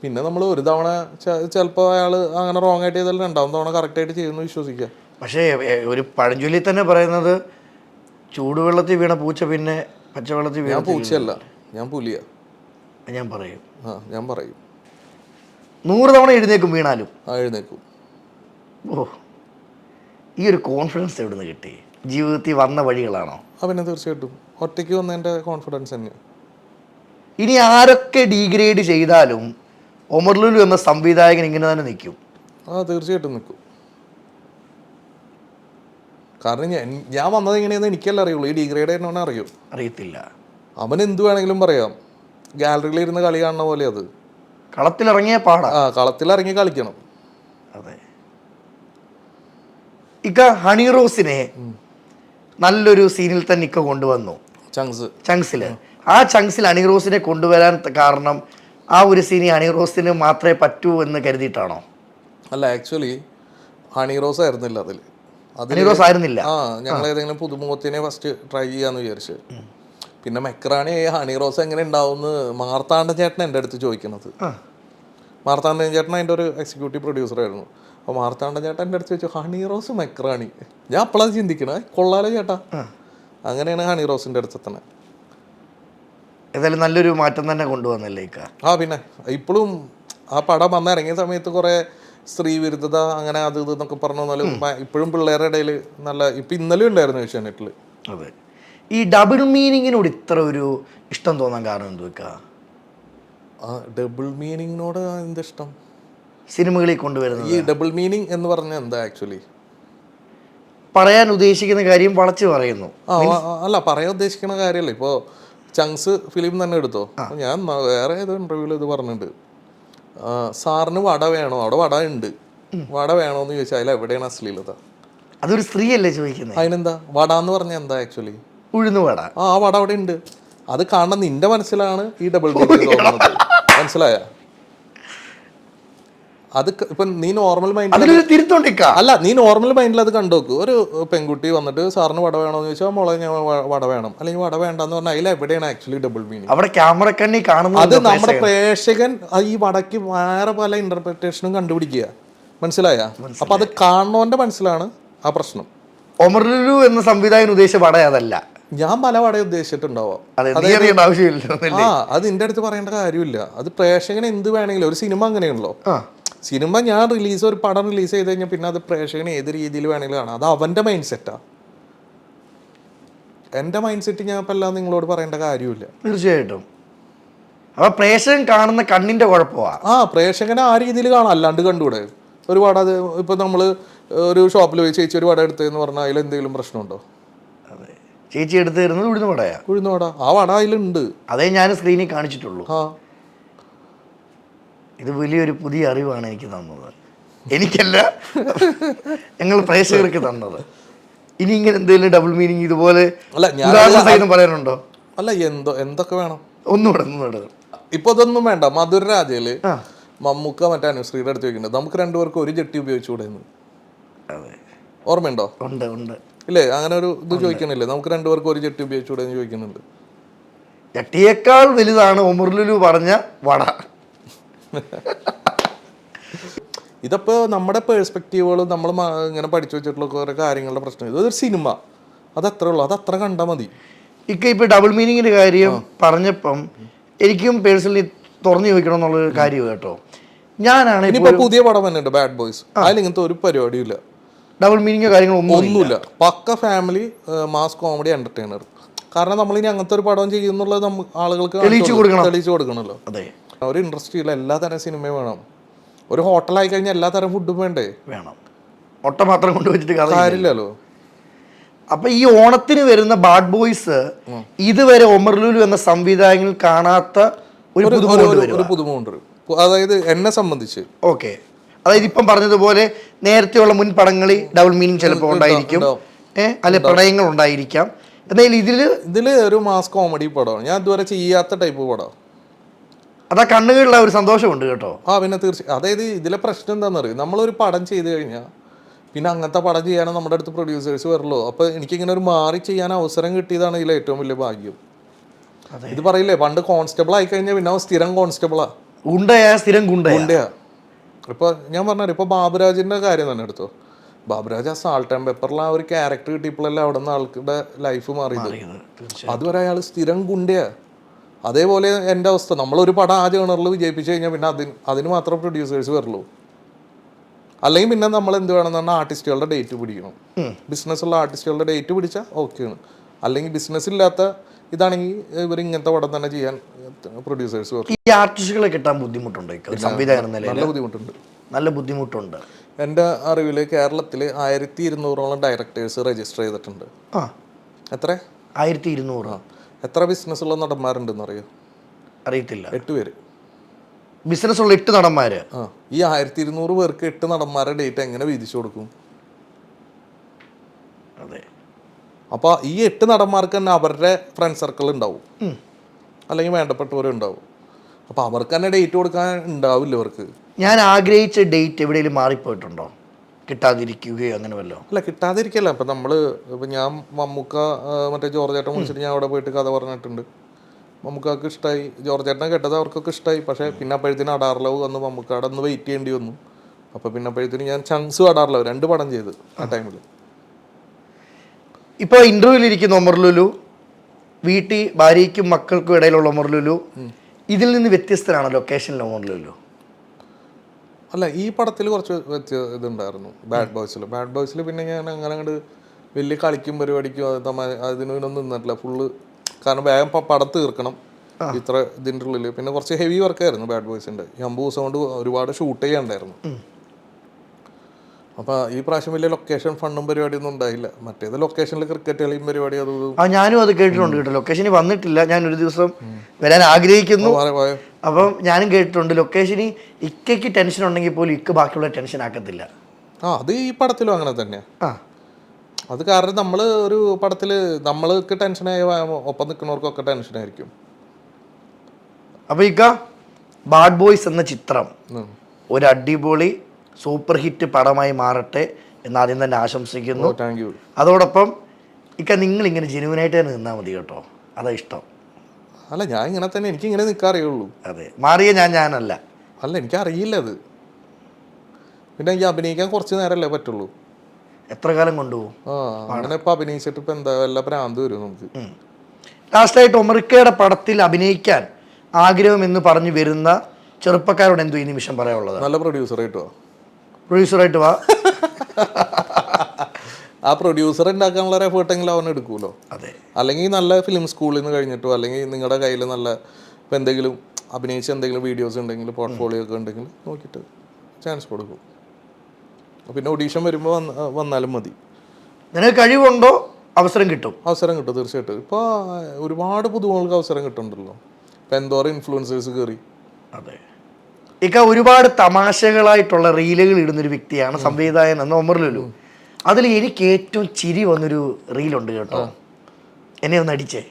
പിന്നെ നമ്മൾ ഒരു തവണ ചിലപ്പോൾ അയാൾ അങ്ങനെ റോങ് ആയിട്ട് ചെയ്താൽ രണ്ടാമത്തെ തവണ കറക്റ്റ് ആയിട്ട് ചെയ്യുന്നു വിശ്വസിക്കുക. പക്ഷേ ഒരു പഴഞ്ചൊല്ലി തന്നെ പറയുന്നത് ചൂടുവെള്ളത്തിൽ വീണ പൂച്ച പിന്നെ പച്ചവെള്ളത്തിൽ വീണ. ഞാൻ പൂച്ചയല്ല, ഞാൻ പുലിയാ. ഞാൻ പറയും. ഞാൻ പറയും 100 തവണ എഴുന്നേക്കും വീണാലും. എഴുന്നേക്കും. ഓ, ഈ ഒരു കോൺഫിഡൻസ് എവിടെ നിന്ന് കിട്ടി? ജീവിതത്തിൽ വന്ന വഴികളാണോ? പിന്നെ തീർച്ചയായിട്ടും ഒറ്റയ്ക്ക് വന്നതിൻ്റെ കോൺഫിഡൻസ് തന്നെയാണ്. ഇനി ആരൊക്കെ ഡീഗ്രേഡ് ചെയ്താലും ഒമർ ലുലു എന്ന സംവിധായകൻ ഇങ്ങനെ തന്നെ നിൽക്കും. തീർച്ചയായിട്ടും നിൽക്കും. കാരണം ഞാൻ വന്നത് എങ്ങനെയാണെന്ന് എനിക്കല്ല അറിയുള്ളൂ. ഈ ഡീഗ്രേഡ് ആയിരുന്നവനെ അറിയത്തില്ല. അവൻ എന്ത് വേണമെങ്കിലും പറയാം. ഗാലറിയിൽ ഇരുന്ന് കളി കാണുന്ന പോലെ അത് കളത്തിലിറങ്ങിയ പാടാ. കളത്തിലിറങ്ങി കളിക്കണം. അതെ. ഇക്ക ഹണി റോസിനെ നല്ലൊരു സീനിൽ തന്നെ ഇക്ക കൊണ്ടുവന്നു. ചങ്സില് ആ ചങ്സിൽ ഹണി റോസിനെ കൊണ്ടുവരാൻ കാരണം ആ ഒരു സീനി ഹണി റോസിന് മാത്രമേ പറ്റൂ എന്ന് കരുതിയിട്ടാണോ? അല്ല, ആക്ച്വലി ഹണി റോസ് ആയിരുന്നില്ല അതിൽ. ഹണി റോസ് ആയിരുന്നില്ല. ഞങ്ങൾ ഏതെങ്കിലും പുതുമുഖത്തിനെ ഫസ്റ്റ് ട്രൈ ചെയ്യാന്ന് വിചാരിച്ചു. പിന്നെ മെക്രാണി ഹണി റോസ് എങ്ങനെ ഉണ്ടാവുമെന്ന് മാർത്താണ്ഡൻ ചേട്ടൻ എൻ്റെ അടുത്ത് ചോദിക്കണത്. മാർത്താണ്ഡൻ ചേട്ടൻ അതിൻ്റെ ഒരു എക്സിക്യൂട്ടീവ് പ്രൊഡ്യൂസറായിരുന്നു. അപ്പോൾ മാർത്താണ്ഡൻ ചേട്ടൻ എൻ്റെ അടുത്ത് ചോദിച്ചു, ഹണി റോസ് മെക്രാണി. ഞാൻ അപ്പോഴാണ് ചിന്തിക്കണേ, കൊള്ളാലോ ചേട്ടാ. അങ്ങനെയാണ് ഹണി റോസിൻ്റെ അടുത്ത് തന്നെ. ഏതായാലും നല്ലൊരു മാറ്റം തന്നെ കൊണ്ടുവന്നല്ലേ ഇക്ക? പിന്നെ ഇപ്പോഴും ആ പടം വന്നിറങ്ങിയ സമയത്ത് കുറേ സ്ത്രീ വിരുദ്ധത അങ്ങനെ അത് ഇതെന്നൊക്കെ പറഞ്ഞു വന്നാലും ഇപ്പോഴും പിള്ളേരുടെ ഇടയിൽ നല്ല ഇപ്പം ഇന്നലെ ഉണ്ടായിരുന്നു ഏഷ്യാനെറ്റിൽ. അതെ. ഈ ഡബിൾ മീനിങ്ങിനോട് ഇത്ര ഒരു ഇഷ്ടം തോന്നാൻ കാരണം എന്ത് വെക്കാ? ഡബിൾ മീനിങ്ങിനോട് എന്തിഷ്ടം? സിനിമകളിൽ കൊണ്ടുവരുന്നത് ഈ ഡബിൾ മീനിങ് എന്ന് പറഞ്ഞാൽ എന്താ? ആക്ച്വലി പറയാൻ ഉദ്ദേശിക്കുന്ന കാര്യം വളച്ച് പറയുന്നു. അല്ല, പറയാൻ ഉദ്ദേശിക്കുന്ന കാര്യമല്ല. ഇപ്പോൾ ചങ്സ് ഫിലിം തന്നെ എടുത്തോ. ഞാൻ വേറെ ഏതോ ഇൻ്റർവ്യൂവിൽ ഇത് പറഞ്ഞിട്ടുണ്ട്. സാറിന് വട വേണോ? അവിടെ വട ഉണ്ട്. വട വേണോന്ന് ചോദിച്ചാൽ അതിൽ എവിടെയാണ് അശ്ലീലത? അതൊരു സ്ത്രീയല്ലേ ചോദിക്കുന്നത്? അതിനെന്താ? വട എന്ന് പറഞ്ഞാൽ എന്താ ആക്ച്വലി? ഉഴുന്ന് വട. ആ വട അവിടെ ഉണ്ട്. അത് കാണുന്ന നിന്റെ മനസ്സിലാണ് ഈ ഡബിൾ മീനിങ് തോന്നുന്നത്. മനസ്സിലായ? അത് ഇപ്പം നീ നോർമൽ മൈൻഡിൽ അല്ല, നീ നോർമൽ മൈൻഡിൽ അത് കണ്ടുനോക്ക്. ഒരു പെൺകുട്ടി വന്നിട്ട് സാറിന് വട വേണോന്ന് ചോദിച്ചാൽ മോളെ ഞാൻ വട വേണം, അല്ലെങ്കിൽ വട വേണ്ടെന്ന് പറഞ്ഞാൽ അതിൽ എവിടെയാണ് ആക്ച്വലി ഡബിൾ മീനിങ്? അവിടെ ക്യാമറ കണ്ണി കാണുന്നത്. അത് നമ്മുടെ പ്രേക്ഷകൻ ഈ വടക്ക് വേറെ പല ഇന്റർപ്രിറ്റേഷനും കണ്ടുപിടിക്കുക. മനസ്സിലായ? അപ്പൊ അത് കാണുന്നവന്റെ മനസ്സിലാണ് ആ പ്രശ്നം. ഒമർ ലുലു എന്ന സംവിധായകൻ ഉദ്ദേശിച്ച വട അതല്ല. ഞാൻ പല വട ഉദ്ദേശിച്ചിട്ടുണ്ടാവാം. അത് നിന്റെ അടുത്ത് പറയേണ്ട കാര്യമില്ല. അത് പ്രേക്ഷകന് എന്ത് വേണമെങ്കിലും. ഒരു സിനിമ അങ്ങനെയാണല്ലോ. സിനിമ ഞാൻ ഒരു പടം റിലീസ് ചെയ്ത് കഴിഞ്ഞാൽ പിന്നെ അത് പ്രേക്ഷകന് ഏത് രീതിയിൽ വേണമെങ്കിലും കാണാം. അത് അവൻ്റെ മൈൻഡ് സെറ്റാ. എൻ്റെ മൈൻഡ് സെറ്റ് ഞാൻ ഇപ്പം എല്ലാം നിങ്ങളോട് പറയേണ്ട കാര്യമില്ല. തീർച്ചയായിട്ടും. അപ്പൊ പ്രേക്ഷകൻ കാണുന്ന കണ്ണിന്റെ കുഴപ്പമാണ്. പ്രേക്ഷകനെ ആ രീതിയിൽ കാണാം, അല്ലാണ്ട് കണ്ടുകൂടെ? ഒരു വട ഇപ്പൊ നമ്മള് ഒരു ഷോപ്പിൽ പോയി ചേച്ചി ഒരു വട എടുത്തതെന്ന് പറഞ്ഞാൽ അതിൽ എന്തെങ്കിലും പ്രശ്നമുണ്ടോ? അതെ, ചേച്ചി എടുത്തു തരുന്നത് ഉഴുന്ന വടയാ. ഉഴുന്ന വട, ആ വട അതിലുണ്ട്. അതേ ഞാൻ സ്ക്രീനിൽ കാണിച്ചിട്ടുള്ളൂ. ഇത് വലിയൊരു പുതിയ അറിവാണ് എനിക്ക് തന്നത്. എനിക്കല്ല, ഞങ്ങൾ പ്രേക്ഷകർക്ക് തന്നത്. ഇനി ഇങ്ങനെ എന്തെങ്കിലും ഡബിൾ മീനിങ് ഇതുപോലെ പറയാനുണ്ടോ? അല്ല, എന്തൊക്കെ വേണം? ഒന്നുകൂടെ ഇപ്പൊ ഇതൊന്നും വേണ്ട. മധുരരാജയില് മമ്മൂക്ക മറ്റേ അനുശ്രീയുടെ അടുത്ത് ചോദിക്കുന്നുണ്ട്, നമുക്ക് രണ്ടുപേർക്ക് ഒരു ജട്ടി ഉപയോഗിച്ചുകൂടെന്ന്. ഓർമ്മയുണ്ടോ? ഉണ്ട്. ഇല്ലേ? അങ്ങനെ ഒരു ഇത് ചോദിക്കണില്ലേ? നമുക്ക് രണ്ടുപേർക്ക് ഒരു ജട്ടി ഉപയോഗിച്ചുകൂടെ എന്ന് ചോദിക്കുന്നുണ്ട്. ജട്ടിയേക്കാൾ വലുതാണ് ഒമർ ലുലു പറഞ്ഞ വട. ഇതപ്പോ നമ്മുടെ പേഴ്സ്പെക്റ്റീവുകൾ നമ്മൾ ഇങ്ങനെ പഠിച്ചു വെച്ചിട്ടുള്ള കുറെ കാര്യങ്ങളുടെ പ്രശ്നം. ഇതൊരു സിനിമ, അതത്രേ ഉള്ളൂ. അതത്ര കണ്ടാൽ മതി. ഇപ്പൊ ഡബിൾ മീനിങ്ങിന്റെ കാര്യം പറഞ്ഞപ്പം എനിക്കും പേഴ്സണലി തുറന്നു ചോദിക്കണം എന്നുള്ളൊരു കാര്യം കേട്ടോ. ഞാനാണ് ഇനിയിപ്പോ പുതിയ പടം തന്നെയുണ്ട്, ബാഡ് ബോയ്സ്. അതിലിങ്ങനത്തെ ഒരു പരിപാടിയും ഇല്ല. ഡബിൾ മീനിങ്ങോ കാര്യങ്ങളൊന്നുമില്ല. പക്ക ഫാമിലി മാസ് കോമഡി എന്റർടൈനർ. കാരണം നമ്മളിനി അങ്ങനത്തെ ഒരു പടം ചെയ്യുന്നുള്ളത് ആളുകൾക്ക് തെളിയിച്ചു കൊടുക്കണമല്ലോ. അതെ, ഒരു ഇൻഡസ്ട്രിയിൽ എല്ലാ തരം സിനിമയും വേണം. ഒരു ഹോട്ടലായി കഴിഞ്ഞാൽ എല്ലാ തരം ഫുഡും വേണ്ടേ? വേണം. മുട്ട മാത്രം കൊണ്ടുവച്ചിട്ട് കാര്യമില്ലല്ലോ. അപ്പൊ ഈ ഓണത്തിന് വരുന്ന ബാഡ് ബോയ്സ് ഇതുവരെ ഒമർ ലുലു എന്ന സംവിധായകനിൽ കാണാത്ത ഒരു പുതുമ കൊണ്ടുവരും. അതായത് എന്നെ സംബന്ധിച്ച് ഓക്കെ. അതായത് ഇപ്പം പറഞ്ഞതുപോലെ നേരത്തെയുള്ള മുൻ പടങ്ങളിൽ ഡബിൾ മീനിങ് ചിലപ്പോൾ ഉണ്ടായിരിക്കും, അല്ലെ പ്രണയങ്ങൾ ഉണ്ടായിരിക്കാം. എന്തായാലും ഇതില് ഒരു മാസ് കോമഡി പടമാണ്, ഞാൻ ഇതുവരെ ചെയ്യാത്ത ടൈപ്പ് പടം. അതാ കണ്ണുകളിലുള്ള ഒരു സന്തോഷമുണ്ട് കേട്ടോ. പിന്നെ തീർച്ചയായും. അതായത് ഇതിലെ പ്രശ്നം എന്താണെന്ന് അറിയാം, നമ്മളൊരു പടം ചെയ്ത് കഴിഞ്ഞാൽ പിന്നെ അങ്ങനത്തെ പടം ചെയ്യാനും നമ്മുടെ അടുത്ത് പ്രൊഡ്യൂസേഴ്സ് വരുള്ളൂ. അപ്പോൾ എനിക്കിങ്ങനെ ഒരു മാറി ചെയ്യാൻ അവസരം കിട്ടിയതാണ് ഇതിലെ ഏറ്റവും വലിയ ഭാഗ്യം. ഇത് പറയില്ലേ, പണ്ട് കോൺസ്റ്റബിൾ ആയി കഴിഞ്ഞാൽ പിന്നെ സ്ഥിരം കോൺസ്റ്റബിളാ, സ്ഥിരം ഗുണ്ടയാ. ഇപ്പോൾ ഞാൻ പറഞ്ഞാൽ ഇപ്പോൾ ബാബുരാജിൻ്റെ കാര്യം തന്നെ എടുത്തോ. ബാബുരാജ് ആ സാൾട്ട് ആൻഡ് പെപ്പറിൽ ആ ഒരു ക്യാരക്ടർ കിട്ടിയപ്പോഴല്ലേ അവിടെ നിന്ന് ആൾക്കുടെ ലൈഫ് മാറിയത്. അതുവരെ അയാൾ സ്ഥിരം ഗുണ്ടയാ. അതേപോലെ എൻ്റെ അവസ്ഥ, നമ്മളൊരു പടം ആ ജേണറിൽ വിജയിപ്പിച്ച് കഴിഞ്ഞാൽ പിന്നെ അതിന് മാത്രം പ്രൊഡ്യൂസേഴ്സ് വരുള്ളൂ. അല്ലെങ്കിൽ പിന്നെ നമ്മൾ എന്ത് വേണമെന്ന് പറഞ്ഞാൽ ആർട്ടിസ്റ്റുകളുടെ ഡേറ്റ് പിടിക്കണം. ബിസിനസ്സുള്ള ആർട്ടിസ്റ്റുകളുടെ ഡേറ്റ് പിടിച്ചാൽ ഓക്കെയാണ്. അല്ലെങ്കിൽ ബിസിനസ് ഇല്ലാത്ത ഇതാണെങ്കിൽ ഇവർ ഇങ്ങനത്തെ പടം തന്നെ ചെയ്യാൻ പ്രൊഡ്യൂസേഴ്സ് വരും. ഈ ആർട്ടിസ്റ്റുകളെ കിട്ടാൻ ബുദ്ധിമുട്ടുണ്ടോ? സംവിധായകൻ നല്ല ബുദ്ധിമുട്ടുണ്ട്. നല്ല ബുദ്ധിമുട്ടുണ്ട്. എൻ്റെ അറിവിൽ കേരളത്തിൽ 1200ഓളം ഡയറക്ടേഴ്സ് രജിസ്റ്റർ ചെയ്തിട്ടുണ്ട്. എത്ര? 1200. എത്ര ബിസിനസ്സുള്ള നടന്മാരുണ്ടെന്ന് അറിയോ? അറിയത്തില്ല. 8 പേര്. ബിസിനസ്സുള്ള 8 നടന്മാര്. ഈ 1200 പേർക്ക് 8 നടന്മാരുടെ ഡേറ്റ് എങ്ങനെ വീതിച്ചു കൊടുക്കും? അതെ. അപ്പോൾ ഈ 8 നടന്മാർക്ക് തന്നെ അവരുടെ ഫ്രണ്ട് സർക്കിൾ ഉണ്ടാവും, അല്ലെങ്കിൽ വേണ്ടപ്പെട്ടവരുണ്ടാവും. അപ്പോൾ അവർക്ക് തന്നെ ഡേറ്റ് കൊടുക്കാൻ ഉണ്ടാവില്ല അവർക്ക്. ഞാൻ ആഗ്രഹിച്ച ഡേറ്റ് എവിടെയെങ്കിലും മാറിപ്പോയിട്ടുണ്ടോ? കിട്ടാതിരിക്കുകയോ അങ്ങനെ വല്ലോ? അല്ല, കിട്ടാതിരിക്കല്ല. ഇപ്പം ഞാൻ മമ്മൂക്ക മറ്റേ ജോർജ് ചേട്ടൻ വിളിച്ചിട്ട് ഞാൻ അവിടെ പോയിട്ട് കഥ പറഞ്ഞിട്ടുണ്ട്. മമ്മൂക്കാർക്ക് ഇഷ്ടമായി, ജോർജ് ചേട്ടനെ കേട്ടത് അവർക്കൊക്കെ ഇഷ്ടമായി. പക്ഷേ പിന്നെ അപ്പോഴത്തേനും അടാർലവ് വന്ന് മമ്മൂക്കാടെ ഒന്ന് വെയിറ്റ് ചെയ്യേണ്ടി വന്നു. അപ്പോൾ പിന്നെ അപ്പോഴത്തേനും ഞാൻ ചങ്സ് അടാർലവ് 2 പടം ചെയ്ത് ആ ടൈമിൽ. ഇപ്പോൾ ഇൻ്റർവ്യൂവിലിരിക്കുന്ന ഒമർ ലുലു, വീട്ടിൽ ഭാര്യയ്ക്കും മക്കൾക്കും ഇടയിലുള്ള ഒമർ ലുലു, ഇതിൽ നിന്ന് വ്യത്യസ്തനാണ് ലൊക്കേഷനിൽ ഒമർ ലുലു? അല്ല, ഈ പടത്തിൽ കുറച്ച് ഇതുണ്ടായിരുന്നു. ബാഡ് ബോയ്സിൽ പിന്നെ ഞാൻ അങ്ങനെ അങ്ങോട്ട് വലിയ കളിക്കും പരിപാടിക്കും അതിനൊന്നും നിന്നിട്ടില്ല ഫുള്ള്. കാരണം വേഗം പടം തീർക്കണം ഇത്ര ഇതിൻ്റെ ഉള്ളിൽ. പിന്നെ കുറച്ച് ഹെവി വർക്കായിരുന്നു ബാഡ് ബോയ്സിൻ്റെ. 50 ദിവസം കൊണ്ട് ഒരുപാട് ഷൂട്ട് ചെയ്യാണ്ടായിരുന്നു. അപ്പോൾ ഈ പ്രാവശ്യം വലിയ ലൊക്കേഷൻ ഫണ്ടും പരിപാടിയൊന്നും ഉണ്ടായില്ല. മറ്റേത് ലൊക്കേഷനിൽ ക്രിക്കറ്റ് കളിയും പരിപാടി ഞാനും അത് കേട്ടിട്ടുണ്ട് കേട്ടോ. ലൊക്കേഷനിൽ വന്നിട്ടില്ല, ഞാൻ ഒരു ദിവസം വരാൻ ആഗ്രഹിക്കുന്നു. അപ്പം ഞാനും കേട്ടിട്ടുണ്ട് ലൊക്കേഷനിൽ ഇക്കയ്ക്ക് ടെൻഷൻ ഉണ്ടെങ്കിൽ പോലും ഇക്ക് ബാക്കിയുള്ള ടെൻഷൻ ആക്കത്തില്ല. അത് ഈ പടത്തിലും അങ്ങനെ തന്നെയാണ്. അത് കാരണം നമ്മൾ ഒരു പടത്തിൽ നമ്മൾക്ക് ടെൻഷനായ ഒപ്പം നിൽക്കുന്നവർക്കൊക്കെ ടെൻഷനായിരിക്കും. അപ്പോൾ ഇക്ക ബാഡ് ബോയ്സ് എന്ന ചിത്രം ഒരു അടിപൊളി സൂപ്പർ ഹിറ്റ് പടമായി മാറട്ടെ എന്ന് ആദ്യം തന്നെ ആശംസിക്കുന്നു. Thank you. അതോടൊപ്പം ഇക്ക നിങ്ങളിങ്ങനെ ജെനുവിനായിട്ട് തന്നെ നിന്നാൽ മതി കേട്ടോ, അതാ ഇഷ്ടം. അല്ല, ഞാൻ ഇങ്ങനെ തന്നെ, എനിക്ക് ഇങ്ങനെ നിൽക്കാറിയുള്ളൂ. അതെ, മാറിയ ഞാനല്ല. അല്ല, എനിക്കറിയില്ല അത്. പിന്നെ എനിക്ക് അഭിനയിക്കാൻ കുറച്ച് നേരമല്ലേ പറ്റുള്ളൂ. എത്ര കാലം കൊണ്ടുപോകും? അങ്ങനെ ഇപ്പം അഭിനയിച്ചിട്ട് ഇപ്പം എന്താ വല്ല ഭ്രാന്ത് വരും നമുക്ക്. ലാസ്റ്റായിട്ട് ഒമറിക്കയുടെ പടത്തിൽ അഭിനയിക്കാൻ ആഗ്രഹം എന്ന് പറഞ്ഞു വരുന്ന ചെറുപ്പക്കാരോട് എന്തോ ഈ നിമിഷം പറയാനുള്ളത്? നല്ല പ്രൊഡ്യൂസറായിട്ട് വാ. ആ പ്രൊഡ്യൂസർ ഉണ്ടാക്കാനുള്ള എഫേർട്ടെങ്കിലും അവൻ എടുക്കുമല്ലോ. അതെ. അല്ലെങ്കിൽ നല്ല ഫിലിം സ്കൂളിൽ നിന്ന് കഴിഞ്ഞിട്ടോ, അല്ലെങ്കിൽ നിങ്ങളുടെ കയ്യിൽ നല്ല ഇപ്പം എന്തെങ്കിലും അഭിനയിച്ച എന്തെങ്കിലും വീഡിയോസ് ഉണ്ടെങ്കിൽ, പോർട്ട്ഫോളിയോ ഒക്കെ ഉണ്ടെങ്കിൽ നോക്കിയിട്ട് ചാൻസ് കൊടുക്കും. പിന്നെ ഓഡീഷൻ വരുമ്പോൾ വന്നാലും മതി. നിനക്ക് കഴിവുണ്ടോ അവസരം കിട്ടും. തീർച്ചയായിട്ടും. ഇപ്പോൾ ഒരുപാട് പുതുമുകൾക്ക് അവസരം കിട്ടുന്നുണ്ടല്ലോ. ഇപ്പം എന്തോരം ഇൻഫ്ലുവൻസേഴ്സ് കയറി. അതെ. ഇക്ക ഒരുപാട് തമാശകളായിട്ടുള്ള റീലുകൾ ഇടുന്നൊരു വ്യക്തിയാണ് സംവിധായകൻ എന്ന ഒമർ ലുലു. അതിൽ എനിക്ക് ഏറ്റവും ചിരി വന്നൊരു റീലുണ്ട് കേട്ടോ. എന്നെ ഒന്ന് അടിച്ചേ.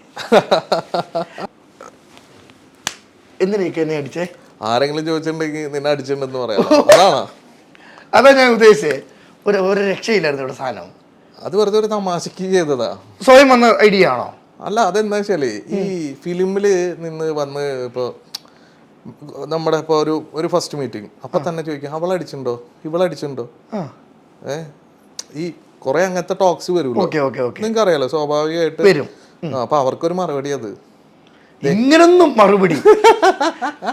എന്തിനേക്ക് എന്നെ അടിച്ചേ? ആരെങ്കിലും ചോദിച്ചിട്ടുണ്ടെങ്കിൽ നിന്നെ അടിച്ചിട്ടുണ്ടെന്ന് പറയാം. അതാ ഞാൻ ഉദ്ദേശിച്ചേ. ഒരു രക്ഷയില്ലായിരുന്നു ഇവിടെ സാധനം. അത് വെറുതെ ഒരു തമാശക്ക് ചെയ്തതാ. സ്വയം വന്ന ഐഡിയ ആണോ? അല്ല, അതെന്താ വെച്ചാല് ഈ ഫിലിമിൽ നിന്ന് വന്ന് ഇപ്പോൾ നമ്മുടെ ഇപ്പോൾ ഒരു ഫസ്റ്റ് മീറ്റിംഗ് അപ്പം തന്നെ ചോദിക്കും ഇവളടിച്ചിട്ടുണ്ടോ ഈ കുറെ അങ്ങനത്തെ ടോക്സ് വരുമല്ലോ. നിങ്ങൾക്ക് അറിയാലോ, സ്വാഭാവികമായിട്ട് വരും. അപ്പൊ അവർക്കൊരു മറുപടി അത് ഇങ്ങനൊന്നും മറുപടി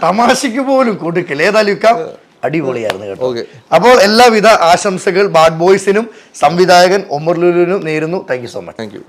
തമാശക്ക് പോലും കൊടുക്കില്ല. ഏതായാലും അടിപൊളിയായിരുന്നു കേട്ടോ. അപ്പോൾ എല്ലാവിധ ആശംസകൾ ബാഡ് ബോയ്സിനും സംവിധായകൻ ഒമർ ലുലുവിനും നേരുന്നു. Thank you so much. Thank you.